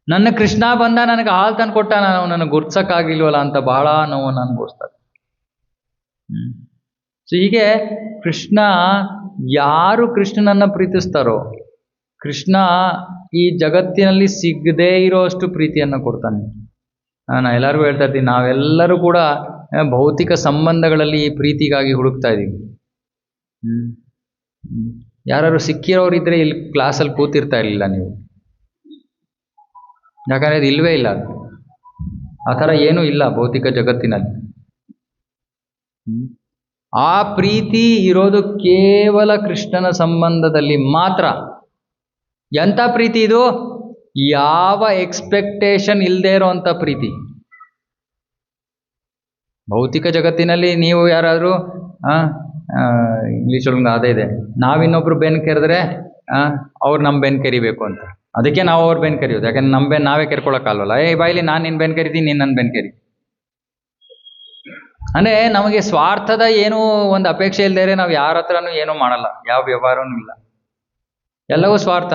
A: ನನ್ನ ಕೃಷ್ಣ ಬಂದ ನನಗೆ ಹಾಲು ತಂದು ಕೊಟ್ಟ, ನಾನು ನನಗೆ ಗುರ್ಸಕ್ಕಾಗಿಲ್ವಲ್ಲ ಅಂತ ಬಹಳ ನೋವನ್ನು ಅನುಭವಿಸ್ತಾರೆ. ಸೊ ಹೀಗೆ ಕೃಷ್ಣ, ಯಾರು ಕೃಷ್ಣನನ್ನು ಪ್ರೀತಿಸ್ತಾರೋ ಕೃಷ್ಣ ಈ ಜಗತ್ತಿನಲ್ಲಿ ಸಿಗದೇ ಇರೋಷ್ಟು ಪ್ರೀತಿಯನ್ನು ಕೊಡ್ತಾನೆ. ನಾನು ಎಲ್ಲರಿಗೂ ಹೇಳ್ತಾ ಇರ್ತೀನಿ, ನಾವೆಲ್ಲರೂ ಕೂಡ ಭೌತಿಕ ಸಂಬಂಧಗಳಲ್ಲಿ ಈ ಪ್ರೀತಿಗಾಗಿ ಹುಡುಕ್ತಾ ಇದ್ದೀವಿ. ಯಾರು ಸಿಕ್ಕಿರೋರಿದ್ರೆ ಇಲ್ಲಿ ಕ್ಲಾಸಲ್ಲಿ ಕೂತಿರ್ತಾ ಇರಲಿಲ್ಲ ನೀವು. ಯಾಕಂದರೆ ಅದು ಇಲ್ಲವೇ ಇಲ್ಲ, ಅದು ಆ ಥರ ಏನೂ ಇಲ್ಲ ಭೌತಿಕ ಜಗತ್ತಿನಲ್ಲಿ. ಆ ಪ್ರೀತಿ ಇರೋದು ಕೇವಲ ಕೃಷ್ಣನ ಸಂಬಂಧದಲ್ಲಿ ಮಾತ್ರ. ಎಂಥ ಪ್ರೀತಿ ಇದು? ಯಾವ ಎಕ್ಸ್ಪೆಕ್ಟೇಷನ್ ಇಲ್ಲದೆ ಇರೋವಂಥ ಪ್ರೀತಿ. ಭೌತಿಕ ಜಗತ್ತಿನಲ್ಲಿ ನೀವು ಯಾರಾದರೂ ಇಂಗ್ಲೀಷೊಳಗೆ ಅದೇ ಇದೆ, ನಾವಿನ್ನೊಬ್ರು ಬೆನ್ನು ಕೆರೆದ್ರೆ ಅವ್ರು ನಮ್ಮ ಬೆನ್ನು ಕೆರಿಬೇಕು ಅಂತ. ಅದಕ್ಕೆ ನಾವು ಅವ್ರ ಬೆನ್ನು ಕೆರಿಯೋದು, ಯಾಕಂದ್ರೆ ನಮ್ಮ ಬೆನ್ನು ನಾವೇ ಕೆರ್ಕೊಳಕ್ಕಾಗಲ್ಲ. ಬಾಯಿಲಿ ನಾನು ನಿನ್ನ ಬೆನ್ನು ಕೆರಿತೀನಿ, ನೀನು ನನ್ನ ಬೆನ್ನು ಕೆರಿ. ಅಂದರೆ ನಮಗೆ ಸ್ವಾರ್ಥದ ಏನೂ ಒಂದು ಅಪೇಕ್ಷೆ ಇಲ್ಲದೇ ನಾವು ಯಾರ ಹತ್ರನೂ ಏನೂ ಮಾಡಲ್ಲ, ಯಾವ ವ್ಯವಹಾರನೂ ಇಲ್ಲ, ಎಲ್ಲವೂ ಸ್ವಾರ್ಥ.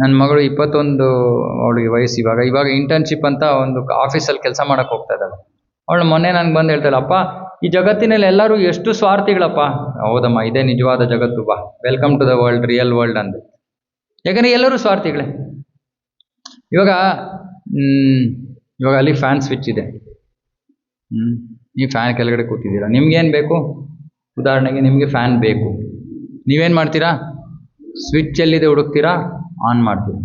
A: ನನ್ನ ಮಗಳು 21, ಅವಳಿಗೆ ವಯಸ್ಸು ಇವಾಗ ಇಂಟರ್ನ್ಶಿಪ್ ಅಂತ ಒಂದು ಆಫೀಸಲ್ಲಿ ಕೆಲಸ ಮಾಡೋಕ್ಕೆ ಹೋಗ್ತಾ ಇದ್ದಾಳೆ. ಅವಳು ಮೊನ್ನೆ ನನಗೆ ಬಂದು ಹೇಳ್ತಾಳೆ, ಅಪ್ಪ ಈ ಜಗತ್ತಿನಲ್ಲಿ ಎಲ್ಲರೂ ಎಷ್ಟು ಸ್ವಾರ್ಥಿಗಳಪ್ಪ. ಹೌದಮ್ಮ, ಇದೇ ನಿಜವಾದ ಜಗತ್ತು, ಬಾ welcome to the world, real world ಅಂದೆ. ಯಾಕಂದರೆ ಎಲ್ಲರೂ ಸ್ವಾರ್ಥಿಗಳೇ. ಇವಾಗ ಅಲ್ಲಿ ಫ್ಯಾನ್ ಸ್ವಿಚ್ ಇದೆ, ನೀವು ಫ್ಯಾನ್ ಕೆಳಗಡೆ ಕೂತಿದ್ದೀರಾ, ನಿಮ್ಗೇನು ಬೇಕು? ಉದಾಹರಣೆಗೆ ನಿಮಗೆ ಫ್ಯಾನ್ ಬೇಕು, ನೀವೇನು ಮಾಡ್ತೀರಾ? ಸ್ವಿಚ್ ಎಲ್ಲಿದೆ ಹುಡುಕ್ತೀರಾ, ಆನ್ ಮಾಡ್ತೀರಾ.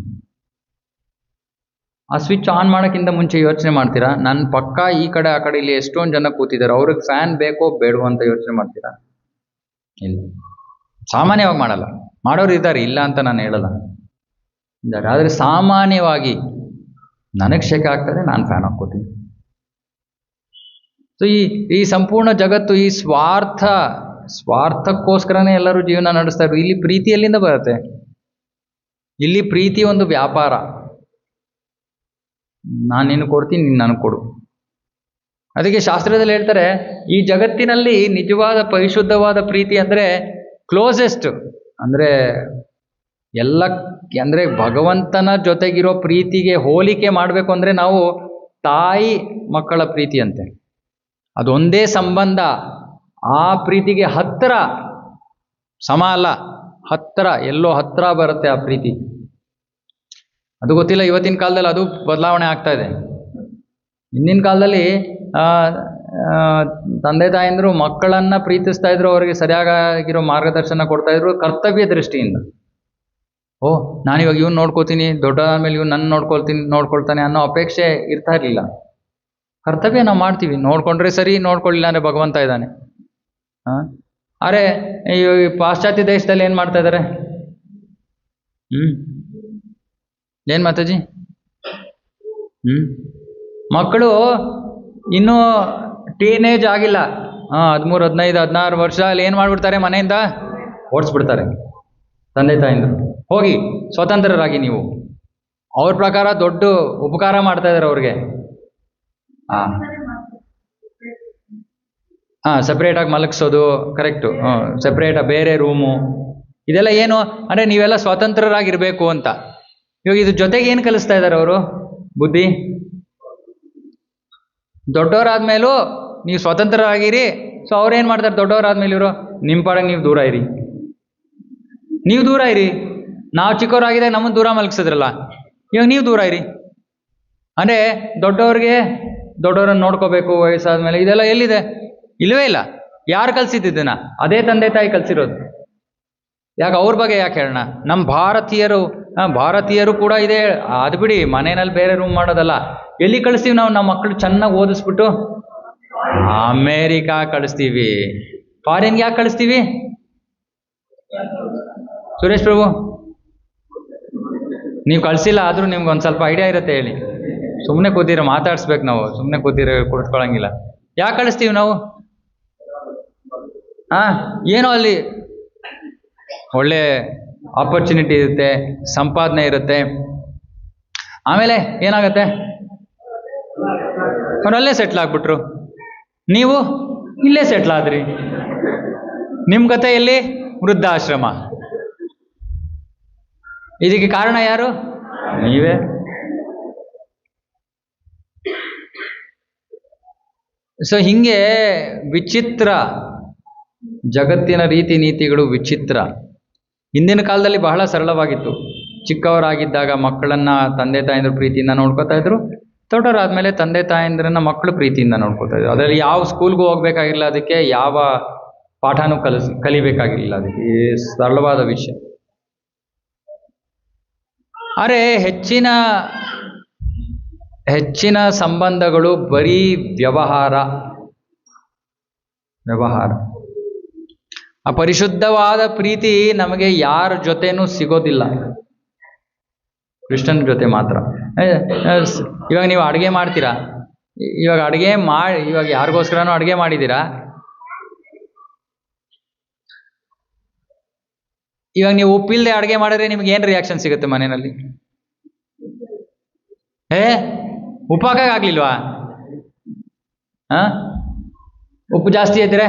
A: ಆ ಸ್ವಿಚ್ ಆನ್ ಮಾಡೋಕ್ಕಿಂತ ಮುಂಚೆ ಯೋಚನೆ ಮಾಡ್ತೀರಾ, ನನ್ನ ಪಕ್ಕ ಈ ಕಡೆ ಆ ಕಡೆ ಇಲ್ಲಿ ಎಷ್ಟೊಂದು ಜನ ಕೂತಿದ್ದಾರೆ, ಅವ್ರಿಗೆ ಫ್ಯಾನ್ ಬೇಕೋ ಬೇಡವೋ ಅಂತ ಯೋಚನೆ ಮಾಡ್ತೀರಾ? ಇಲ್ಲ, ಸಾಮಾನ್ಯವಾಗಿ ಮಾಡಲ್ಲ. ಮಾಡೋರು ಇದ್ದಾರೆ, ಇಲ್ಲ ಅಂತ ನಾನು ಹೇಳಲ್ಲ, ಇದ್ದಾರೆ. ಆದರೆ ಸಾಮಾನ್ಯವಾಗಿ ನನಗೆ ಶೆಕೆ ಆಗ್ತದೆ, ನಾನು ಫ್ಯಾನ್ ಹಾಕ್ಕೋತೀನಿ. ಸೊ ಈ ಸಂಪೂರ್ಣ ಜಗತ್ತು ಈ ಸ್ವಾರ್ಥಕ್ಕೋಸ್ಕರನೇ ಎಲ್ಲರೂ ಜೀವನ ನಡೆಸ್ತಾ ಇದ್ರು. ಇಲ್ಲಿ ಪ್ರೀತಿ ಎಲ್ಲಿಂದ ಬರುತ್ತೆ? ಇಲ್ಲಿ ಪ್ರೀತಿ ಒಂದು ವ್ಯಾಪಾರ. ನಾನು ನಿನಗೆ ಕೊಡ್ತೀನಿ, ನೀನು ನನಗೆ ಕೊಡು. ಅದಕ್ಕೆ ಶಾಸ್ತ್ರದಲ್ಲಿ ಹೇಳ್ತಾರೆ, ಈ ಜಗತ್ತಿನಲ್ಲಿ ನಿಜವಾದ ಪರಿಶುದ್ಧವಾದ ಪ್ರೀತಿ ಅಂದರೆ ಕ್ಲೋಸೆಸ್ಟ್, ಅಂದರೆ ಅಂದರೆ ಭಗವಂತನ ಜೊತೆಗಿರೋ ಪ್ರೀತಿಗೆ ಹೋಲಿಕೆ ಮಾಡಬೇಕು ಅಂದರೆ ನಾವು ತಾಯಿ ಮಕ್ಕಳ ಪ್ರೀತಿ ಅಂತೆ. ಅದೊಂದೇ ಸಂಬಂಧ. ಆ ಪ್ರೀತಿಗೆ ಹತ್ತಿರ, ಸಮ ಅಲ್ಲ, ಹತ್ತಿರ, ಎಲ್ಲೋ ಹತ್ತಿರ ಬರುತ್ತೆ ಆ ಪ್ರೀತಿ. ಅದು ಗೊತ್ತಿಲ್ಲ, ಇವತ್ತಿನ ಕಾಲದಲ್ಲಿ ಅದು ಬದಲಾವಣೆ ಆಗ್ತಾ ಇದೆ. ಹಿಂದಿನ ಕಾಲದಲ್ಲಿ ತಂದೆ ತಾಯಂದರು ಮಕ್ಕಳನ್ನು ಪ್ರೀತಿಸ್ತಾ ಇದ್ರು, ಅವರಿಗೆ ಸರಿಯಾಗಿರೋ ಮಾರ್ಗದರ್ಶನ ಕೊಡ್ತಾಯಿದ್ರು ಕರ್ತವ್ಯ ದೃಷ್ಟಿಯಿಂದ. ನಾನಿವಾಗ ಇವ್ನು ನೋಡ್ಕೋತೀನಿ, ದೊಡ್ಡದಾದ್ಮೇಲೆ ಇವ್ನು ನನ್ನ ನೋಡ್ಕೊಳ್ತಾನೆ ಅನ್ನೋ ಅಪೇಕ್ಷೆ ಇರ್ತಾ ಇರಲಿಲ್ಲ. ಕರ್ತವ್ಯ ನಾವು ಮಾಡ್ತೀವಿ, ನೋಡ್ಕೊಂಡ್ರೆ ಸರಿ, ನೋಡ್ಕೊಳ್ಳಿಲ್ಲ ಅಂದರೆ ಭಗವಂತ ಇದ್ದಾನೆ. ಅರೆ ಈ ಪಾಶ್ಚಾತ್ಯ ದೇಶದಲ್ಲಿ ಏನು ಮಾಡ್ತಾ ಇದ್ದಾರೆ? ಏನು ಮಾತಾಜಿ? ಮಕ್ಕಳು ಇನ್ನೂ ಟೀನೇಜ್ ಆಗಿಲ್ಲ, 13, 15, 16 ವರ್ಷ ಅಲ್ಲಿ ಏನು ಮಾಡಿಬಿಡ್ತಾರೆ, ಮನೆಯಿಂದ ಓಡಿಸ್ಬಿಡ್ತಾರೆ ತಂದೆ ತಾಯಿಂದ. ಹೋಗಿ ಸ್ವತಂತ್ರರಾಗಿ ನೀವು. ಅವ್ರ ಪ್ರಕಾರ ದೊಡ್ಡ ಉಪಕಾರ ಮಾಡ್ತಾ ಇದ್ದಾರೆ ಅವ್ರಿಗೆ. ಸಪ್ರೇಟಾಗಿ ಮಲಗಿಸೋದು, ಕರೆಕ್ಟು, ಸಪ್ರೇಟಾಗಿ ಬೇರೆ ರೂಮು, ಇದೆಲ್ಲ ಏನು ಅಂದರೆ ನೀವೆಲ್ಲ ಸ್ವತಂತ್ರರಾಗಿರಬೇಕು ಅಂತ. ಇವಾಗ ಇದು ಜೊತೆಗೆ ಏನು ಕಲಿಸ್ತಾ ಇದ್ದಾರೆ ಅವರು? ಬುದ್ಧಿ. ದೊಡ್ಡವರಾದ್ಮೇಲೂ ನೀವು ಸ್ವತಂತ್ರರಾಗಿರಿ. ಸೊ ಅವ್ರೇನು ಮಾಡ್ತಾರೆ ದೊಡ್ಡವರಾದ್ಮೇಲೆ? ಇವರು ನಿಮ್ಮ ಪಾಡಿಗೆ ನೀವು ದೂರ ಇರಿ, ನೀವು ದೂರ ಇರಿ. ನಾವು ಚಿಕ್ಕವರಾಗಿದೆ, ನಮ್ಮನ್ನು ದೂರ ಮಲಗಿಸಿದ್ರಲ್ಲ, ಇವಾಗ ನೀವು ದೂರ ಇರಿ. ಅಂದರೆ ದೊಡ್ಡವರನ್ನು ನೋಡ್ಕೋಬೇಕು ವಯಸ್ಸಾದ್ಮೇಲೆ, ಇದೆಲ್ಲ ಎಲ್ಲಿದೆ? ಇಲ್ಲವೇ ಇಲ್ಲ. ಯಾರು ಕಲಿಸಿದ್ದನ್ನ? ಅದೇ ತಂದೆ ತಾಯಿ ಕಲಿಸಿರೋದು. ಯಾಕೆ ಅವ್ರ ಬಗ್ಗೆ ಯಾಕೆ ಹೇಳೋಣ? ನಮ್ಮ ಭಾರತೀಯರು ಕೂಡ ಇದೆ. ಅದು ಬಿಡಿ, ಮನೆಯಲ್ಲಿ ಬೇರೆ ರೂಮ್ ಮಾಡೋದಲ್ಲ. ಎಲ್ಲಿ ಕಳಿಸ್ತೀವಿ ನಾವು ನಮ್ಮ ಮಕ್ಕಳು? ಚೆನ್ನಾಗಿ ಓದಿಸ್ಬಿಟ್ಟು ಅಮೇರಿಕಾ ಕಳಿಸ್ತೀವಿ. ಫಾರಿನ್ಗೆ ಯಾಕೆ ಕಳಿಸ್ತೀವಿ? ಸುರೇಶ್ ಪ್ರಭು, ನೀವು ಕಳಿಸಿಲ್ಲ ಆದರೂ ನಿಮ್ಗೆ ಒಂದು ಸ್ವಲ್ಪ ಐಡಿಯಾ ಇರುತ್ತೆ, ಹೇಳಿ. ಸುಮ್ಮನೆ ಕೂತಿರೋ ಮಾತಾಡಿಸ್ಬೇಕು ನಾವು, ಸುಮ್ಮನೆ ಕುಳಿತುಕೊಳ್ಳಂಗಿಲ್ಲ. ಯಾಕೆ ಕಳಿಸ್ತೀವಿ ನಾವು? ಏನೋ ಅಲ್ಲಿ ಒಳ್ಳೆ ಆಪರ್ಚುನಿಟಿ ಇರುತ್ತೆ, ಸಂಪಾದನೆ ಇರುತ್ತೆ. ಆಮೇಲೆ ಏನಾಗುತ್ತೆ? ಅವರಲ್ಲೇ ಸೆಟ್ಲ್ ಆಗ್ಬಿಟ್ರು, ನೀವು ಇಲ್ಲೇ ಸೆಟ್ಲ್ ಆದ್ರಿ. ನಿಮ್ಮ ಕತೆ ಎಲ್ಲಿ? ವೃದ್ಧಾಶ್ರಮ. ಇದಕ್ಕೆ ಕಾರಣ ಯಾರು? ನೀವೇ. ಸೊ ಹಿಂಗೆ ವಿಚಿತ್ರ ಜಗತ್ತಿನ ರೀತಿ ನೀತಿಗಳು ವಿಚಿತ್ರ. ಹಿಂದಿನ ಕಾಲದಲ್ಲಿ ಬಹಳ ಸರಳವಾಗಿತ್ತು. ಚಿಕ್ಕವರಾಗಿದ್ದಾಗ ಮಕ್ಕಳನ್ನ ತಂದೆ ತಾಯಂದ್ರ ಪ್ರೀತಿಯಿಂದ ನೋಡ್ಕೋತಾ ಇದ್ರು, ದೊಡ್ಡವರಾದ್ಮೇಲೆ ತಂದೆ ತಾಯಂದ್ರನ್ನ ಮಕ್ಕಳು ಪ್ರೀತಿಯಿಂದ ನೋಡ್ಕೋತಾ ಇದ್ರು. ಅದರಲ್ಲಿ ಯಾವ ಸ್ಕೂಲ್ಗೂ ಹೋಗ್ಬೇಕಾಗಿಲ್ಲ, ಅದಕ್ಕೆ ಯಾವ ಪಾಠನೂ ಕಲಿಬೇಕಾಗಿಲ್ಲ, ಅದಕ್ಕೆ ಸರಳವಾದ ವಿಷಯ. ಆದರೆ ಹೆಚ್ಚಿನ ಸಂಬಂಧಗಳು ಬರೀ ವ್ಯವಹಾರ. ಆ ಪರಿಶುದ್ಧವಾದ ಪ್ರೀತಿ ನಮಗೆ ಯಾರ ಜೊತೆನೂ ಸಿಗೋದಿಲ್ಲ, ಕೃಷ್ಣನ ಜೊತೆ ಮಾತ್ರ. ಇವಾಗ ನೀವು ಅಡುಗೆ ಮಾಡ್ತೀರಾ, ಇವಾಗ ಯಾರಿಗೋಸ್ಕರನೂ ಅಡುಗೆ ಮಾಡಿದ್ದೀರಾ, ಇವಾಗ ನೀವು ಉಪ್ಪಿಲ್ಲದೆ ಅಡುಗೆ ಮಾಡಿದ್ರೆ ನಿಮ್ಗೆ ಏನು ರಿಯಾಕ್ಷನ್ ಸಿಗುತ್ತೆ ಮನೆಯಲ್ಲಿ? ಉಪ್ಪು ಹಾಕಾಗ್ಲಿಲ್ವಾ? ಉಪ್ಪು ಜಾಸ್ತಿ ಐತ್ರೆ?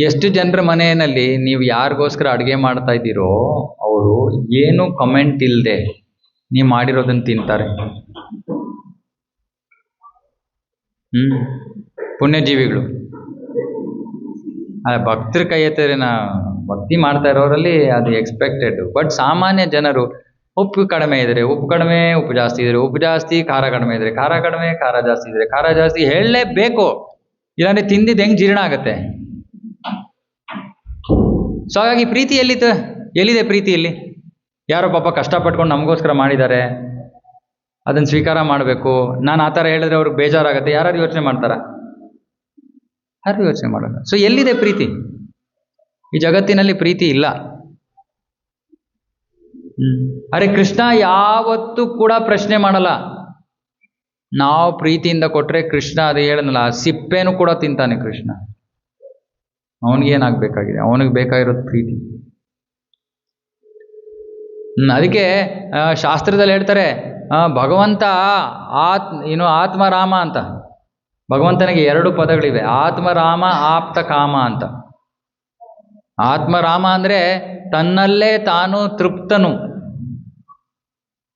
A: ಎಷ್ಟು ಜನರ ಮನೆಯಲ್ಲಿ ನೀವು ಯಾರಿಗೋಸ್ಕರ ಅಡುಗೆ ಮಾಡ್ತಾ ಇದ್ದೀರೋ ಅವರು ಏನು ಕಮೆಂಟ್ ಇಲ್ಲದೆ ನೀವು ಮಾಡಿರೋದನ್ನು ತಿಂತಾರೆ. ಪುಣ್ಯಜೀವಿಗಳು. ಭಕ್ತರ ಕೈ ಎತ್ತರೆ ಭಕ್ತಿ ಮಾಡ್ತಾ ಇರೋರಲ್ಲಿ ಅದು ಎಕ್ಸ್ಪೆಕ್ಟೆಡ್. ಬಟ್ ಸಾಮಾನ್ಯ ಜನರು ಉಪ್ಪು ಕಡಿಮೆ ಇದ್ರೆ ಉಪ್ಪು ಕಡಿಮೆ, ಉಪ್ಪು ಜಾಸ್ತಿ ಇದ್ರೆ ಉಪ್ಪು ಜಾಸ್ತಿ, ಖಾರ ಕಡಿಮೆ ಇದ್ರೆ ಖಾರ ಕಡಿಮೆ, ಖಾರ ಜಾಸ್ತಿ ಇದ್ರೆ ಖಾರ ಜಾಸ್ತಿ ಹೇಳಲೇಬೇಕು, ಇಲ್ಲಾಂದ್ರೆ ತಿಂದಿದ್ದು ಹೆಂಗೆ ಜೀರ್ಣ ಆಗತ್ತೆ? ಸೊ ಹಾಗಾಗಿ ಪ್ರೀತಿ ಎಲ್ಲಿದೆ ಪ್ರೀತಿಯಲ್ಲಿ? ಯಾರೋ ಪಾಪ ಕಷ್ಟಪಟ್ಕೊಂಡು ನಮಗೋಸ್ಕರ ಮಾಡಿದ್ದಾರೆ, ಅದನ್ನು ಸ್ವೀಕಾರ ಮಾಡಬೇಕು. ನಾನು ಆ ಥರ ಹೇಳಿದ್ರೆ ಅವ್ರಿಗೆ ಬೇಜಾರಾಗುತ್ತೆ. ಯಾರು ಯೋಚನೆ ಮಾಡ್ತಾರ? ಯಾರು ಯೋಚನೆ ಮಾಡಲ್ಲ. ಸೊ ಎಲ್ಲಿದೆ ಪ್ರೀತಿ? ಈ ಜಗತ್ತಿನಲ್ಲಿ ಪ್ರೀತಿ ಇಲ್ಲ. ಅರೆ ಕೃಷ್ಣ ಯಾವತ್ತೂ ಕೂಡ ಪ್ರಶ್ನೆ ಮಾಡಲ್ಲ. ನಾವು ಪ್ರೀತಿಯಿಂದ ಕೊಟ್ರೆ ಕೃಷ್ಣ ಅದು ಹೇಳನಲ್ಲ, ಸಿಪ್ಪೆನೂ ಕೂಡ ತಿಂತಾನೆ ಕೃಷ್ಣ. ಅವನಿಗೇನಾಗಬೇಕಾಗಿದೆ? ಅವನಿಗೆ ಬೇಕಾಗಿರೋದು ಪ್ರೀತಿ. ಅದಕ್ಕೆ ಶಾಸ್ತ್ರದಲ್ಲಿ ಹೇಳ್ತಾರೆ, ಭಗವಂತ ಆತ್ಮರಾಮ ಅಂತ. ಭಗವಂತನಿಗೆ 2 ಪದಗಳಿವೆ, ಆತ್ಮರಾಮ, ಆಪ್ತ ಕಾಮ ಅಂತ. ಆತ್ಮರಾಮ ಅಂದರೆ ತನ್ನಲ್ಲೇ ತಾನು ತೃಪ್ತನು,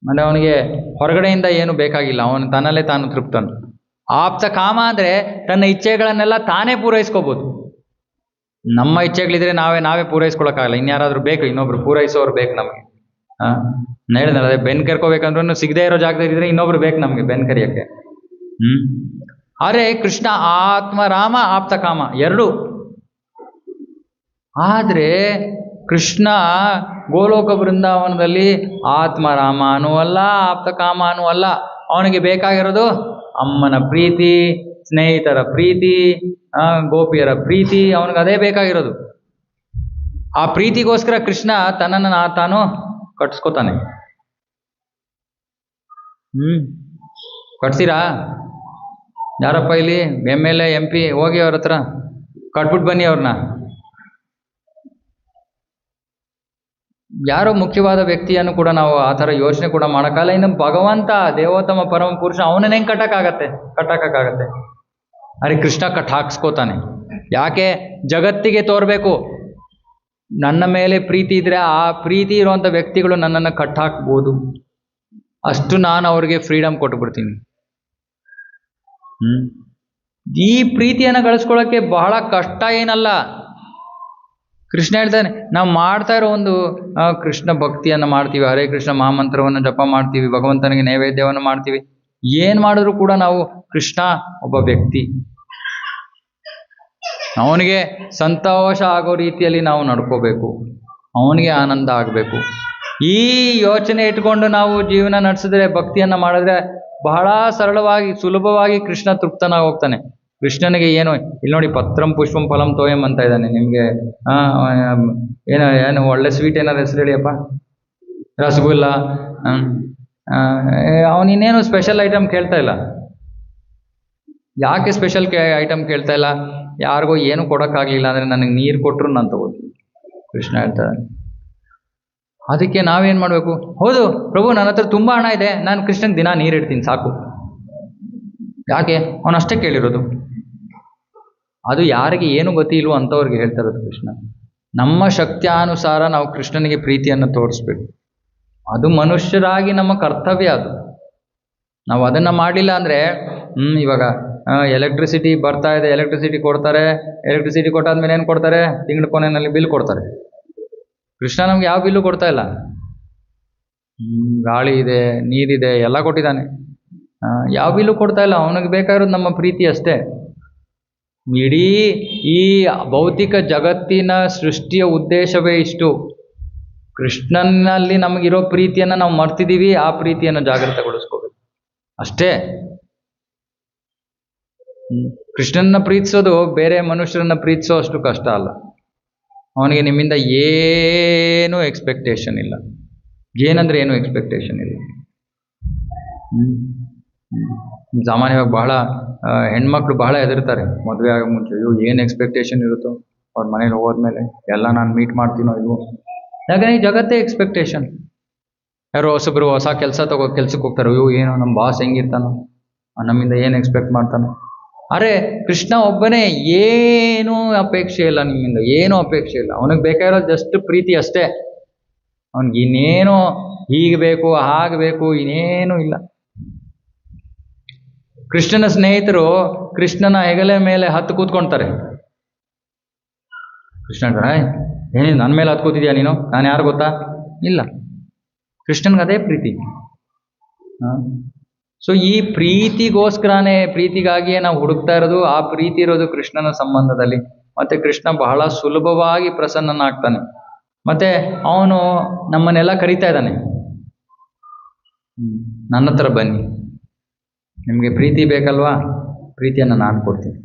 A: ಅಂದರೆ ಅವನಿಗೆ ಹೊರಗಡೆಯಿಂದ ಏನು ಬೇಕಾಗಿಲ್ಲ, ಅವನು ತನ್ನಲ್ಲೇ ತಾನು ತೃಪ್ತನು. ಆಪ್ತ ಕಾಮ ಅಂದರೆ ತನ್ನ ಇಚ್ಛೆಗಳನ್ನೆಲ್ಲ ತಾನೇ ಪೂರೈಸ್ಕೋಬೋದು. ನಮ್ಮ ಇಚ್ಛೆಗಳಿದ್ರೆ ನಾವೇ ಪೂರೈಸ್ಕೊಳಕ್ಕಾಗಲ್ಲ, ಇನ್ಯಾರಾದ್ರೂ ಬೇಕು, ಇನ್ನೊಬ್ರು ಪೂರೈಸೋರು ಬೇಕು ನಮಗೆ. ಹೇಳಿದ್ನಲ್ಲ, ಅದೇ ಬೆನ್ ಕರ್ಕೋಬೇಕಂದ್ರೂ ಸಿಗದೇ ಇರೋ ಜಾಗದಲ್ಲಿದ್ರೆ ಇನ್ನೊಬ್ರು ಬೇಕು ನಮಗೆ ಬೆನ್ ಕರಿಯೋಕ್ಕೆ. ಆದರೆ ಕೃಷ್ಣ ಆತ್ಮರಾಮ, ಆಪ್ತಕಾಮ 2. ಆದರೆ ಕೃಷ್ಣ ಗೋಲೋಕ ಬೃಂದಾವನದಲ್ಲಿ ಆತ್ಮರಾಮನೂ ಅಲ್ಲ, ಆಪ್ತಕಾಮನೂ ಅಲ್ಲ. ಅವನಿಗೆ ಬೇಕಾಗಿರೋದು ಅಮ್ಮನ ಪ್ರೀತಿ, ಸ್ನೇಹಿತರ ಪ್ರೀತಿ, ಗೋಪಿಯರ ಪ್ರೀತಿ, ಅವನಿಗೆ ಅದೇ ಬೇಕಾಗಿರೋದು. ಆ ಪ್ರೀತಿಗೋಸ್ಕರ ಕೃಷ್ಣ ತನ್ನನ್ನು ತಾನು ಕಟ್ಸ್ಕೊತಾನೆ. ಕಟ್ಸಿರಾ? ಯಾರಪ್ಪ ಇಲ್ಲಿ MLA MP ಹೋಗಿ ಅವ್ರ ಹತ್ರ ಕಟ್ಬಿಟ್ಟು ಬನ್ನಿ ಅವ್ರನ್ನ. ಯಾರೋ ಮುಖ್ಯವಾದ ವ್ಯಕ್ತಿಯನ್ನು ಕೂಡ ನಾವು ಆ ಥರ ಯೋಚನೆ ಕೂಡ ಮಾಡೋಕ್ಕಲ್ಲ. ಇನ್ನು ಭಗವಂತ ದೇವೋತ್ತಮ ಪರಮ ಪುರುಷ, ಅವನನ್ನ ಹೆಂಗೆ ಕಟ್ಟಕ್ಕಾಗತ್ತೆ? ಅರೆ ಕೃಷ್ಣ ಹಾಕ್ಸ್ಕೋತಾನೆ. ಯಾಕೆ? ಜಗತ್ತಿಗೆ ತೋರ್ಬೇಕು ನನ್ನ ಮೇಲೆ ಪ್ರೀತಿ ಇದ್ರೆ ಆ ಪ್ರೀತಿ ಇರುವಂಥ ವ್ಯಕ್ತಿಗಳು ನನ್ನನ್ನು ಕಟ್ಟಾಕ್ಬೋದು, ಅಷ್ಟು ನಾನು ಅವ್ರಿಗೆ ಫ್ರೀಡಮ್ ಕೊಟ್ಬಿಡ್ತೀನಿ. ಈ ಪ್ರೀತಿಯನ್ನು ಗಳಿಸ್ಕೊಳ್ಳೋಕ್ಕೆ ಬಹಳ ಕಷ್ಟ ಏನಲ್ಲ. ಕೃಷ್ಣ ಹೇಳ್ತಾನೆ, ನಾವು ಮಾಡ್ತಾ ಇರೋ ಒಂದು ಕೃಷ್ಣ ಭಕ್ತಿಯನ್ನು ಮಾಡ್ತೀವಿ, ಹರೇ ಕೃಷ್ಣ ಮಹಾಮಂತ್ರವನ್ನು ಜಪ ಮಾಡ್ತೀವಿ, ಭಗವಂತನಿಗೆ ನೈವೇದ್ಯವನ್ನು ಮಾಡ್ತೀವಿ. ಏನು ಮಾಡಿದ್ರು ಕೂಡ ನಾವು ಕೃಷ್ಣ ಒಬ್ಬ ವ್ಯಕ್ತಿ, ಅವನಿಗೆ ಸಂತೋಷ ಆಗೋ ರೀತಿಯಲ್ಲಿ ನಾವು ನಡ್ಕೋಬೇಕು, ಅವನಿಗೆ ಆನಂದ ಆಗಬೇಕು. ಈ ಯೋಚನೆ ಇಟ್ಕೊಂಡು ನಾವು ಜೀವನ ನಡೆಸಿದ್ರೆ, ಭಕ್ತಿಯನ್ನು ಮಾಡಿದ್ರೆ ಬಹಳ ಸರಳವಾಗಿ ಸುಲಭವಾಗಿ ಕೃಷ್ಣ ತೃಪ್ತನಾಗಿ ಹೋಗ್ತಾನೆ. ಕೃಷ್ಣನಿಗೆ ಏನು ಇಲ್ಲಿ ನೋಡಿ, ಪತ್ರಂ ಪುಷ್ಪಂ ಫಲಂ ತೋಯಂ ಅಂತ ಇದ್ದಾನೆ. ನಿಮಗೆ ಏನು ಒಳ್ಳೆ ಸ್ವೀಟ್ ಏನಾದ್ರು ಹೆಸರು ಹೇಳಿಯಪ್ಪ? ರಸಗುಲ್ಲ. ಅವನಿನ್ನೇನು ಸ್ಪೆಷಲ್ ಐಟಮ್ ಕೇಳ್ತಾ ಇಲ್ಲ. ಯಾಕೆ ಸ್ಪೆಷಲ್ ಐಟಮ್ ಕೇಳ್ತಾ ಇಲ್ಲ? ಯಾರಿಗೋ ಏನು ಕೊಡೋಕ್ಕಾಗಲಿಲ್ಲ ಅಂದರೆ ನನಗೆ ನೀರು ಕೊಟ್ಟರು ನಾನು ತಗೋತೀನಿ, ಕೃಷ್ಣ ಹೇಳ್ತಾರೆ. ಅದಕ್ಕೆ ನಾವೇನು ಮಾಡಬೇಕು? ಹೌದು ಪ್ರಭು, ನನ್ನ ಹತ್ರ ತುಂಬ ಹಣ ಇದೆ, ನಾನು ಕೃಷ್ಣನಿಗೆ ದಿನ ನೀರಿಡ್ತೀನಿ ಸಾಕು. ಯಾಕೆ? ಅವನಷ್ಟೇ ಕೇಳಿರೋದು. ಅದು ಯಾರಿಗೆ ಏನು ಗೊತ್ತಿಲ್ವೋ ಅಂಥವ್ರಿಗೆ ಹೇಳ್ತಾ ಇರೋದು ಕೃಷ್ಣ. ನಮ್ಮ ಶಕ್ತಿಯಾನುಸಾರ ನಾವು ಕೃಷ್ಣನಿಗೆ ಪ್ರೀತಿಯನ್ನು ತೋರಿಸ್ಬೇಕು. ಅದು ಮನುಷ್ಯರಾಗಿ ನಮ್ಮ ಕರ್ತವ್ಯ. ಅದು ನಾವು ಅದನ್ನು ಮಾಡಲಿಲ್ಲ ಅಂದರೆ ಇವಾಗ ಎಲೆಕ್ಟ್ರಿಸಿಟಿ ಬರ್ತಾ ಇದೆ, ಎಲೆಕ್ಟ್ರಿಸಿಟಿ ಕೊಡ್ತಾರೆ. ಎಲೆಕ್ಟ್ರಿಸಿಟಿ ಕೊಟ್ಟಾದ್ಮೇಲೆ ಏನು ಕೊಡ್ತಾರೆ? ತಿಂಗಳ ಕೊನೆಯಲ್ಲಿ ಬಿಲ್ ಕೊಡ್ತಾರೆ. ಕೃಷ್ಣ ನಮ್ಗೆ ಯಾವ ಬಿಲ್ಲು ಕೊಡ್ತಾ ಇಲ್ಲ. ಗಾಳಿ ಇದೆ, ನೀರಿದೆ, ಎಲ್ಲ ಕೊಟ್ಟಿದ್ದಾನೆ, ಯಾವ ಬಿಲ್ಲು ಕೊಡ್ತಾ ಇಲ್ಲ. ಅವನಿಗೆ ಬೇಕಾಗಿರೋದು ನಮ್ಮ ಪ್ರೀತಿ ಅಷ್ಟೇ. ಇಡೀ ಈ ಭೌತಿಕ ಜಗತ್ತಿನ ಸೃಷ್ಟಿಯ ಉದ್ದೇಶವೇ ಇಷ್ಟು. ಕೃಷ್ಣನಲ್ಲಿ ನಮಗಿರೋ ಪ್ರೀತಿಯನ್ನು ನಾವು ಮರ್ತಿದ್ದೀವಿ, ಆ ಪ್ರೀತಿಯನ್ನು ಜಾಗೃತಗೊಳಿಸ್ಕೋಬೇಕು ಅಷ್ಟೇ. ಕೃಷ್ಣನ ಪ್ರೀತಿಸೋದು ಬೇರೆ ಮನುಷ್ಯರನ್ನ ಪ್ರೀತಿಸೋ ಅಷ್ಟು ಕಷ್ಟ ಅಲ್ಲ. ಅವನಿಗೆ ನಿಮ್ಮಿಂದ ಏನೂ ಎಕ್ಸ್ಪೆಕ್ಟೇಷನ್ ಇಲ್ಲ. ಏನಂದ್ರೆ ಏನು ಎಕ್ಸ್ಪೆಕ್ಟೇಷನ್ ಇಲ್ಲ. ಸಾಮಾನ್ಯವಾಗಿ ಬಹಳ ಹೆಣ್ಮಕ್ಳು ಬಹಳ ಹೆದರ್ತಾರೆ ಮದುವೆ ಆಗೋ ಮುಂಚೆ. ಅಯ್ಯೋ ಏನು ಎಕ್ಸ್ಪೆಕ್ಟೇಷನ್ ಇರುತ್ತೋ ಅವ್ರ ಮನೇಲಿ ಹೋದ್ಮೇಲೆ, ಎಲ್ಲ ನಾನು ಮೀಟ್ ಮಾಡ್ತೀನೋ ಇಲ್ವೋ. ಯಾಕಂದ್ರೆ ಈ ಜಗತ್ತೇ ಎಕ್ಸ್ಪೆಕ್ಟೇಷನ್. ಯಾರೋ ಹೊಸಬ್ರು ಹೊಸ ಕೆಲ್ಸಕ್ಕೆ ಹೋಗ್ತಾರೆ. ಅಯ್ಯೋ ಏನೋ ನಮ್ಮ ಬಾಸ್ ಹೆಂಗಿರ್ತಾನೋ, ನಮ್ಮಿಂದ ಏನು ಎಕ್ಸ್ಪೆಕ್ಟ್ ಮಾಡ್ತಾನೋ. ಅರೆ ಕೃಷ್ಣ ಒಬ್ಬನೇ, ಏನೂ ಅಪೇಕ್ಷೆ ಇಲ್ಲ ನಿಮ್ಮಿಂದ, ಏನೂ ಅಪೇಕ್ಷೆ ಇಲ್ಲ. ಅವನಿಗೆ ಬೇಕಾಗಿರೋದು ಜಸ್ಟ್ ಪ್ರೀತಿ ಅಷ್ಟೇ. ಅವನಿಗೆ ಇನ್ನೇನೋ ಹೀಗೆ ಬೇಕು ಹಾಗೆ ಬೇಕು ಇನ್ನೇನೂ ಇಲ್ಲ. ಕೃಷ್ಣನ ಸ್ನೇಹಿತರು ಕೃಷ್ಣನ ಹೆಗಲ ಮೇಲೆ ಹತ್ತು ಕೂತ್ಕೊಳ್ತಾರೆ. ಕೃಷ್ಣ ಏನೇ ನನ್ನ ಮೇಲೆ ಹತ್ತು ಕೂತಿದ್ಯಾ ನೀನು, ನಾನು ಯಾರು ಗೊತ್ತಾ? ಇಲ್ಲ. ಕೃಷ್ಣನ್ಗೆ ಅದೇ ಪ್ರೀತಿ. ಸೊ ಈ ಪ್ರೀತಿಗಾಗಿಯೇ ನಾವು ಹುಡುಕ್ತಾ ಇರೋದು. ಆ ಪ್ರೀತಿ ಇರೋದು ಕೃಷ್ಣನ ಸಂಬಂಧದಲ್ಲಿ. ಮತ್ತೆ ಕೃಷ್ಣ ಬಹಳ ಸುಲಭವಾಗಿ ಪ್ರಸನ್ನನಾಗ್ತಾನೆ. ಮತ್ತೆ ಅವನು ನಮ್ಮನ್ನೆಲ್ಲ ಕರೀತಾ ಇದ್ದಾನೆ, ನನ್ನ ಹತ್ರ ಬನ್ನಿ, ನಿಮಗೆ ಪ್ರೀತಿ ಬೇಕಲ್ವಾ, ಪ್ರೀತಿಯನ್ನು ನಾನು ಕೊಡ್ತೀನಿ.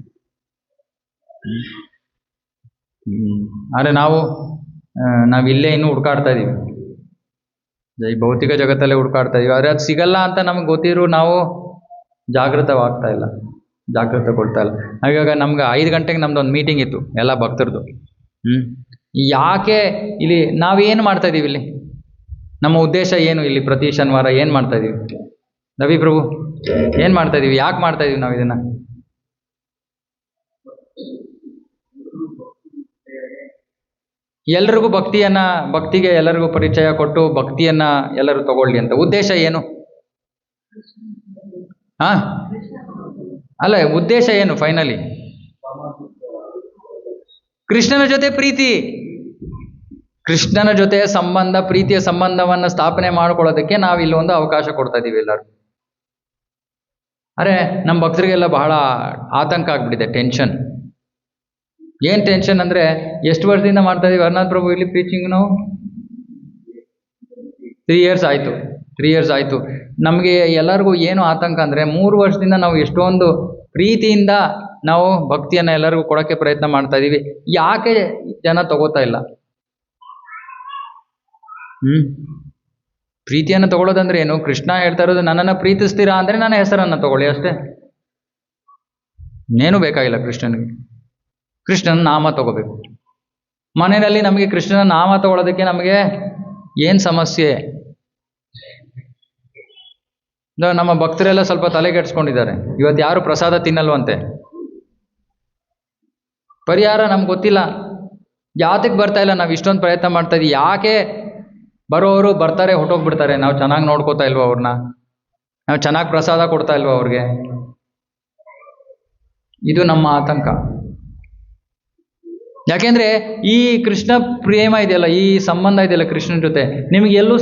A: ಆದರೆ ನಾವು ಇಲ್ಲೇ ಇನ್ನೂ ಹುಡುಕಾಡ್ತಾ ಇದ್ದೀವಿ, ಈ ಭೌತಿಕ ಜಗತ್ತಲ್ಲೇ ಹುಡುಕಾಡ್ತಾ ಇದೀವಿ. ಆದರೆ ಅದು ಸಿಗಲ್ಲ ಅಂತ ನಮ್ಗೆ ಗೊತ್ತಿದ್ರು ನಾವು ಜಾಗೃತವಾಗ್ತಾ ಇಲ್ಲ, ಜಾಗೃತಗೊಳ್ತಾ ಇಲ್ಲ. ಇವಾಗ ನಮ್ಗೆ 5 ಗಂಟೆಗೆ ನಮ್ದೊಂದು ಮೀಟಿಂಗ್ ಇತ್ತು ಎಲ್ಲ ಭಕ್ತರದು. ಯಾಕೆ ಇಲ್ಲಿ ನಾವೇನು ಮಾಡ್ತಾ ಇದ್ದೀವಿ, ಇಲ್ಲಿ ನಮ್ಮ ಉದ್ದೇಶ ಏನು, ಇಲ್ಲಿ ಪ್ರತಿ ಶನಿವಾರ ಏನು ಮಾಡ್ತಾ ಇದ್ದೀವಿ? ರವಿ ಪ್ರಭು ಏನು ಮಾಡ್ತಾ ಇದ್ದೀವಿ, ಯಾಕೆ ಮಾಡ್ತಾ ಇದೀವಿ ನಾವು ಇದನ್ನು? ಎಲ್ರಿಗೂ ಭಕ್ತಿಗೆ ಎಲ್ಲರಿಗೂ ಪರಿಚಯ ಕೊಟ್ಟು ಭಕ್ತಿಯನ್ನ ಎಲ್ಲರೂ ತಗೊಳ್ಳಿ ಅಂತ. ಉದ್ದೇಶ ಏನು? ಅಲ್ಲ, ಉದ್ದೇಶ ಏನು ಫೈನಲಿ? ಕೃಷ್ಣನ ಜೊತೆ ಪ್ರೀತಿ, ಕೃಷ್ಣನ ಜೊತೆ ಸಂಬಂಧ, ಪ್ರೀತಿಯ ಸಂಬಂಧವನ್ನು ಸ್ಥಾಪನೆ ಮಾಡ್ಕೊಳ್ಳೋದಕ್ಕೆ ನಾವು ಇಲ್ಲೊಂದು ಅವಕಾಶ ಕೊಡ್ತಾ ಇದ್ದೀವಿ ಎಲ್ಲರೂ. ಅರೆ ನಮ್ಮ ಭಕ್ತರಿಗೆಲ್ಲ ಬಹಳ ಆತಂಕ ಆಗ್ಬಿಟ್ಟಿದೆ, ಟೆನ್ಷನ್. ಏನು ಟೆನ್ಷನ್ ಅಂದರೆ, ಎಷ್ಟು ವರ್ಷದಿಂದ ಮಾಡ್ತಾ ಇದೀವಿ ಹರ್ನಾಥ್ ಪ್ರಭು ಇಲ್ಲಿ ಪ್ರೀಚಿಂಗ್ ನಾವು? 3 ಇಯರ್ಸ್ ಆಯಿತು. ನಮಗೆ ಎಲ್ಲರಿಗೂ ಏನು ಆತಂಕ ಅಂದರೆ, 3 ವರ್ಷದಿಂದ ನಾವು ಎಷ್ಟೊಂದು ಪ್ರೀತಿಯಿಂದ ನಾವು ಭಕ್ತಿಯನ್ನು ಎಲ್ಲರಿಗೂ ಕೊಡೋಕ್ಕೆ ಪ್ರಯತ್ನ ಮಾಡ್ತಾ ಇದ್ದೀವಿ. ಯಾಕೆ ಜನ ತಗೋತಾ ಇಲ್ಲ? ಪ್ರೀತಿಯನ್ನು ತಗೊಳ್ಳೋದಂದ್ರೆ ಏನು? ಕೃಷ್ಣ ಹೇಳ್ತಾ ಇರೋದು, ನನ್ನನ್ನು ಪ್ರೀತಿಸ್ತೀರಾ ಅಂದರೆ ನನ್ನ ಹೆಸರನ್ನು ತಗೊಳ್ಳಿ ಅಷ್ಟೇ, ಇನ್ನೇನು ಬೇಕಾಗಿಲ್ಲ ಕೃಷ್ಣನಿಗೆ. ಕೃಷ್ಣನ ನಾಮ ತಗೋಬೇಕು. ಮನೆಯಲ್ಲಿ ನಮಗೆ ಕೃಷ್ಣನ ನಾಮ ತಗೊಳ್ಳೋದಕ್ಕೆ ನಮಗೆ ಏನು ಸಮಸ್ಯೆ? ನಮ್ಮ ಭಕ್ತರೆಲ್ಲ ಸ್ವಲ್ಪ ತಲೆಗೆಡ್ಸ್ಕೊಂಡಿದ್ದಾರೆ. ಇವತ್ತು ಯಾರು ಪ್ರಸಾದ ತಿನ್ನಲ್ವಂತೆ. ಪರಿಹಾರ ನಮ್ಗೆ ಗೊತ್ತಿಲ್ಲ. ಯಾತಕ್ಕೆ ಬರ್ತಾ ಇಲ್ಲ? ನಾವು ಇಷ್ಟೊಂದು ಪ್ರಯತ್ನ ಮಾಡ್ತಾ ಇದ್ದೀವಿ. ಯಾಕೆ ಬರೋರು ಬರ್ತಾರೆ, ಹೊಟ್ಟೋಗ್ಬಿಡ್ತಾರೆ? ನಾವು ಚೆನ್ನಾಗಿ ನೋಡ್ಕೋತಾ ಇಲ್ವ ಅವ್ರನ್ನ? ನಾವು ಚೆನ್ನಾಗಿ ಪ್ರಸಾದ ಕೊಡ್ತಾ ಇಲ್ವ ಅವ್ರಿಗೆ? ಇದು ನಮ್ಮ ಆತಂಕ. ಯಾಕೆಂದ್ರೆ ಈ ಕೃಷ್ಣ ಪ್ರೇಮ ಇದೆಯಲ್ಲ, ಈ ಸಂಬಂಧ ಇದೆಯಲ್ಲ ಕೃಷ್ಣನ ಜೊತೆ, ನಿಮಗೆ ಎಲ್ಲೂ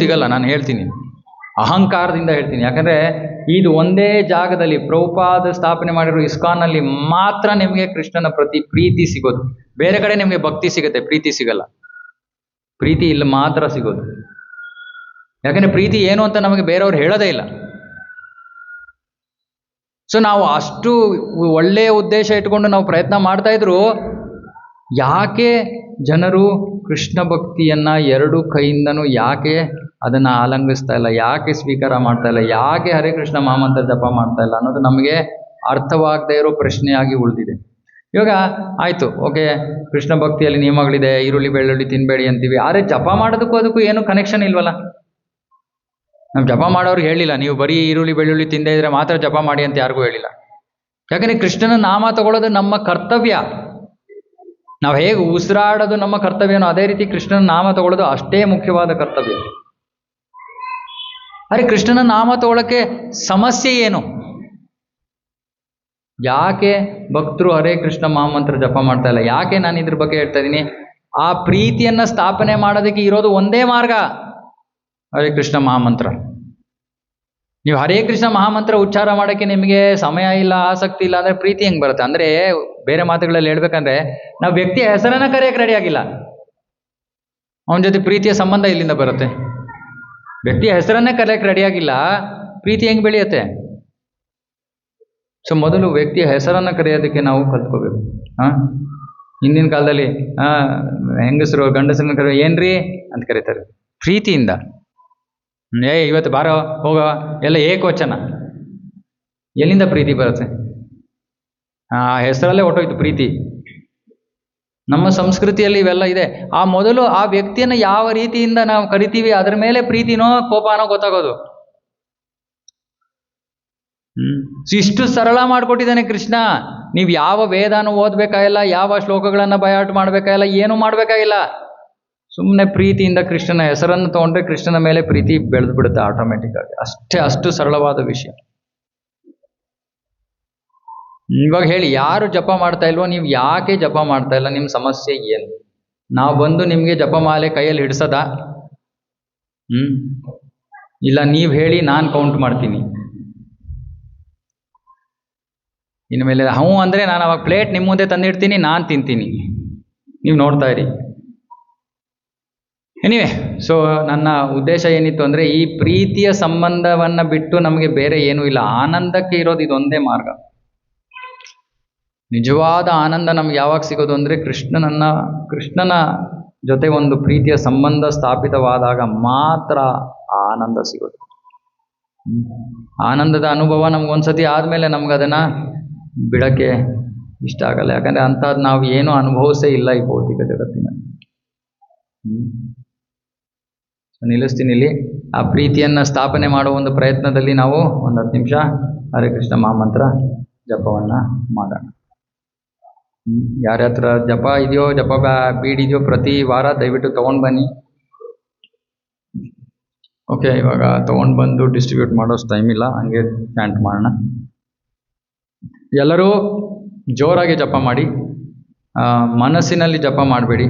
A: ಸಿಗಲ್ಲ. ನಾನು ಹೇಳ್ತೀನಿ, ಅಹಂಕಾರದಿಂದ ಹೇಳ್ತೀನಿ. ಯಾಕಂದ್ರೆ ಇದು ಒಂದೇ ಜಾಗದಲ್ಲಿ ಪ್ರಭುಪಾದ ಸ್ಥಾಪನೆ ಮಾಡಿರೋ ಇಸ್ಕಾನ್ನಲ್ಲಿ ಮಾತ್ರ ನಿಮಗೆ ಕೃಷ್ಣನ ಪ್ರತಿ ಪ್ರೀತಿ ಸಿಗೋದು. ಬೇರೆ ಕಡೆ ನಿಮಗೆ ಭಕ್ತಿ ಸಿಗುತ್ತೆ, ಪ್ರೀತಿ ಸಿಗಲ್ಲ. ಪ್ರೀತಿ ಇಲ್ಲಿ ಮಾತ್ರ ಸಿಗೋದು. ಯಾಕಂದ್ರೆ ಪ್ರೀತಿ ಏನು ಅಂತ ನಮಗೆ ಬೇರೆಯವ್ರು ಹೇಳೋದೇ ಇಲ್ಲ. ಸೊ ನಾವು ಅಷ್ಟು ಒಳ್ಳೆಯ ಉದ್ದೇಶ ಇಟ್ಕೊಂಡು ನಾವು ಪ್ರಯತ್ನ ಮಾಡ್ತಾ ಇದ್ರು, ಯಾಕೆ ಜನರು ಕೃಷ್ಣ ಭಕ್ತಿಯನ್ನ 2 ಕೈಯಿಂದನೂ ಯಾಕೆ ಅದನ್ನು ಆಲಂಗಿಸ್ತಾ ಇಲ್ಲ, ಯಾಕೆ ಸ್ವೀಕಾರ ಮಾಡ್ತಾ ಇಲ್ಲ, ಯಾಕೆ ಹರೇ ಕೃಷ್ಣ ಮಹಾಮಂತ್ರ ಜಪ ಮಾಡ್ತಾ ಇಲ್ಲ ಅನ್ನೋದು ನಮಗೆ ಅರ್ಥವಾಗದೇ ಇರೋ ಪ್ರಶ್ನೆಯಾಗಿ ಉಳಿದಿದೆ. ಇವಾಗ ಆಯಿತು, ಓಕೆ, ಕೃಷ್ಣ ಭಕ್ತಿಯಲ್ಲಿ ನಿಯಮಗಳಿದೆ, ಈರುಳ್ಳಿ ಬೆಳ್ಳುಳ್ಳಿ ತಿನ್ನಬೇಡಿ ಅಂತೀವಿ. ಆದರೆ ಜಪ ಮಾಡೋದಕ್ಕೂ ಅದಕ್ಕೂ ಏನು ಕನೆಕ್ಷನ್ ಇಲ್ವಲ್ಲ? ನಾವು ಜಪ ಮಾಡೋರಿಗೆ ಹೇಳಿಲ್ಲ, ನೀವು ಬರೀ ಈರುಳ್ಳಿ ಬೆಳ್ಳುಳ್ಳಿ ತಿಂದೇ ಇದ್ರೆ ಮಾತ್ರ ಜಪ ಮಾಡಿ ಅಂತ ಯಾರಿಗೂ ಹೇಳಿಲ್ಲ. ಯಾಕಂದರೆ ಕೃಷ್ಣನ ನಾಮ ತಗೊಳ್ಳೋದು ನಮ್ಮ ಕರ್ತವ್ಯ. ನಾವು ಹೇಗೆ ಉಸಿರಾಡೋದು ನಮ್ಮ ಕರ್ತವ್ಯನೋ ಅದೇ ರೀತಿ ಕೃಷ್ಣನ ನಾಮ ತಗೊಳ್ಳೋದು ಅಷ್ಟೇ ಮುಖ್ಯವಾದ ಕರ್ತವ್ಯ. ಅರೆ ಕೃಷ್ಣನ ನಾಮ ತಗೊಳ್ಳೋಕ್ಕೆ ಸಮಸ್ಯೆ ಏನು? ಯಾಕೆ ಭಕ್ತರು ಹರೇ ಕೃಷ್ಣ ಮಹಾಮಂತ್ರ ಜಪ ಮಾಡ್ತಾ ಇಲ್ಲ? ಯಾಕೆ ನಾನು ಇದ್ರ ಬಗ್ಗೆ ಹೇಳ್ತಾ ಇದ್ದೀನಿ? ಆ ಪ್ರೀತಿಯನ್ನು ಸ್ಥಾಪನೆ ಮಾಡೋದಕ್ಕೆ ಇರೋದು ಒಂದೇ ಮಾರ್ಗ, ಹರೇ ಕೃಷ್ಣ ಮಹಾಮಂತ್ರ. ನೀವು ಹರೇ ಕೃಷ್ಣ ಮಹಾಮಂತ್ರ ಉಚ್ಚಾರ ಮಾಡೋಕ್ಕೆ ನಿಮಗೆ ಸಮಯ ಇಲ್ಲ, ಆಸಕ್ತಿ ಇಲ್ಲ ಅಂದರೆ ಪ್ರೀತಿ ಹೆಂಗೆ ಬರುತ್ತೆ? ಅಂದರೆ ಬೇರೆ ಮಾತುಗಳಲ್ಲಿ ಹೇಳ್ಬೇಕಂದ್ರೆ ನಾವು ವ್ಯಕ್ತಿಯ ಹೆಸರನ್ನ ಕರೆಯೋಕ್ಕೆ ರೆಡಿ ಆಗಿಲ್ಲ, ಅವನ ಜೊತೆ ಪ್ರೀತಿಯ ಸಂಬಂಧ ಇಲ್ಲಿಂದ ಬರುತ್ತೆ. ವ್ಯಕ್ತಿಯ ಹೆಸರನ್ನೇ ಕರೆಯೋಕ್ಕೆ ರೆಡಿ ಆಗಿಲ್ಲ, ಪ್ರೀತಿ ಹೆಂಗೆ ಬೆಳೆಯುತ್ತೆ? ಸೊ ಮೊದಲು ವ್ಯಕ್ತಿಯ ಹೆಸರನ್ನು ಕರೆಯೋದಕ್ಕೆ ನಾವು ಕಲ್ತ್ಕೋಬೇಕು. ಹಿಂದಿನ ಕಾಲದಲ್ಲಿ ಹೆಂಗಸರು ಗಂಡಸರನ್ನ ಕರೆಯೋ ಏನ್ರಿ ಅಂತ ಕರೀತಾರೆ ಪ್ರೀತಿಯಿಂದ. ಇವತ್ತು ಬಾರೋ ಹೋಗ ಎಲ್ಲ ಏಕವಚನ. ಎಲ್ಲಿಂದ ಪ್ರೀತಿ ಬರುತ್ತೆ? ಆ ಹೆಸರಲ್ಲೇ ಹೊಟ್ಟೋಯ್ತು ಪ್ರೀತಿ. ನಮ್ಮ ಸಂಸ್ಕೃತಿಯಲ್ಲಿ ಇವೆಲ್ಲ ಇದೆ. ಆ ಮೊದಲು ಆ ವ್ಯಕ್ತಿಯನ್ನು ಯಾವ ರೀತಿಯಿಂದ ನಾವು ಕರಿತೀವಿ ಅದರ ಮೇಲೆ ಪ್ರೀತಿನೋ ಕೋಪನೋ ಗೊತ್ತಾಗೋದು. ಇಷ್ಟು ಸರಳ ಮಾಡಿಕೊಟ್ಟಿದ್ದಾನೆ ಕೃಷ್ಣ. ನೀವು ಯಾವ ವೇದಾನು ಓದಬೇಕಾಗಿಲ್ಲ, ಯಾವ ಶ್ಲೋಕಗಳನ್ನು ಬಯಾಟ್ ಮಾಡಬೇಕಾಗಿಲ್ಲ, ಏನು ಮಾಡಬೇಕಾಗಿಲ್ಲ. ಸುಮ್ಮನೆ ಪ್ರೀತಿಯಿಂದ ಕೃಷ್ಣನ ಹೆಸರನ್ನು ತಗೊಂಡ್ರೆ ಕೃಷ್ಣನ ಮೇಲೆ ಪ್ರೀತಿ ಬೆಳೆದು ಬಿಡುತ್ತೆ ಆಟೋಮೆಟಿಕ್ ಆಗಿ. ಅಷ್ಟು ಸರಳವಾದ ವಿಷಯ. ಇವಾಗ ಹೇಳಿ, ಯಾರು ಜಪ ಮಾಡ್ತಾ ಇಲ್ವೋ, ನೀವು ಯಾಕೆ ಜಪ ಮಾಡ್ತಾ ಇಲ್ಲ, ನಿಮ್ಮ ಸಮಸ್ಯೆ ಏನು? ನಾವು ಬಂದು ನಿಮಗೆ ಜಪಮಾಲೆ ಕೈಯಲ್ಲಿ ಹಿಡ್ಸದ? ಇಲ್ಲ ನೀವು ಹೇಳಿ ನಾನು ಕೌಂಟ್ ಮಾಡ್ತೀನಿ. ಇನ್ಮೇಲೆ ಹ್ಞೂ ಅಂದರೆ ನಾನು ಅವಾಗ ಪ್ಲೇಟ್ ನಿಮ್ಮ ಮುಂದೆ ತಂದಿಡ್ತೀನಿ, ನಾನು ತಿಂತೀನಿ, ನೀವು ನೋಡ್ತಾ ಇರಿ. ಎನಿವೆ, ಸೊ ನನ್ನ ಉದ್ದೇಶ ಏನಿತ್ತು ಅಂದರೆ ಈ ಪ್ರೀತಿಯ ಸಂಬಂಧವನ್ನು ಬಿಟ್ಟು ನಮಗೆ ಬೇರೆ ಏನೂ ಇಲ್ಲ. ಆನಂದಕ್ಕೆ ಇರೋದು ಇದೊಂದೇ ಮಾರ್ಗ. ನಿಜವಾದ ಆನಂದ ನಮ್ಗೆ ಯಾವಾಗ ಸಿಗೋದು ಅಂದರೆ ಕೃಷ್ಣನ ಜೊತೆ ಒಂದು ಪ್ರೀತಿಯ ಸಂಬಂಧ ಸ್ಥಾಪಿತವಾದಾಗ ಮಾತ್ರ ಆ ಆನಂದ ಸಿಗೋದು. ಆನಂದದ ಅನುಭವ ನಮ್ಗೊಂದ್ಸತಿ ಆದಮೇಲೆ ನಮ್ಗೆ ಅದನ್ನು ಬಿಡೋಕ್ಕೆ ಇಷ್ಟ ಆಗಲ್ಲ. ಯಾಕಂದರೆ ಅಂಥದ್ದು ನಾವು ಏನೂ ಅನುಭವಿಸೇ ಇಲ್ಲ ಈ ಭೌತಿಕ ಜಗತ್ತಿನಲ್ಲಿ. ನಿಲ್ಲಿಸ್ತೀನಿ ಇಲ್ಲಿ. ಆ ಪ್ರೀತಿಯನ್ನು ಸ್ಥಾಪನೆ ಮಾಡುವ ಒಂದು ಪ್ರಯತ್ನದಲ್ಲಿ ನಾವು ಒಂದು 10 ನಿಮಿಷ ಹರೇ ಕೃಷ್ಣ ಮಹಾಮಂತ್ರ ಜಪವನ್ನು ಮಾಡೋಣ. ಯಾರ ಹತ್ರ ಜಪ ಇದೆಯೋ, ಜಪ ಬೀಡಿದೆಯೋ, ಪ್ರತಿ ವಾರ ದಯವಿಟ್ಟು ತೊಗೊಂಡು ಬನ್ನಿ. ಓಕೆ, ಇವಾಗ ತೊಗೊಂಡು ಬಂದು ಡಿಸ್ಟ್ರಿಬ್ಯೂಟ್ ಮಾಡೋಷ್ಟು ಟೈಮ್ ಇಲ್ಲ, ಹಂಗೆ ಚಾಂಟ್ ಮಾಡೋಣ. ಎಲ್ಲರೂ ಜೋರಾಗಿ ಜಪ ಮಾಡಿ, ಮನಸ್ಸಿನಲ್ಲಿ ಜಪ ಮಾಡಬೇಡಿ.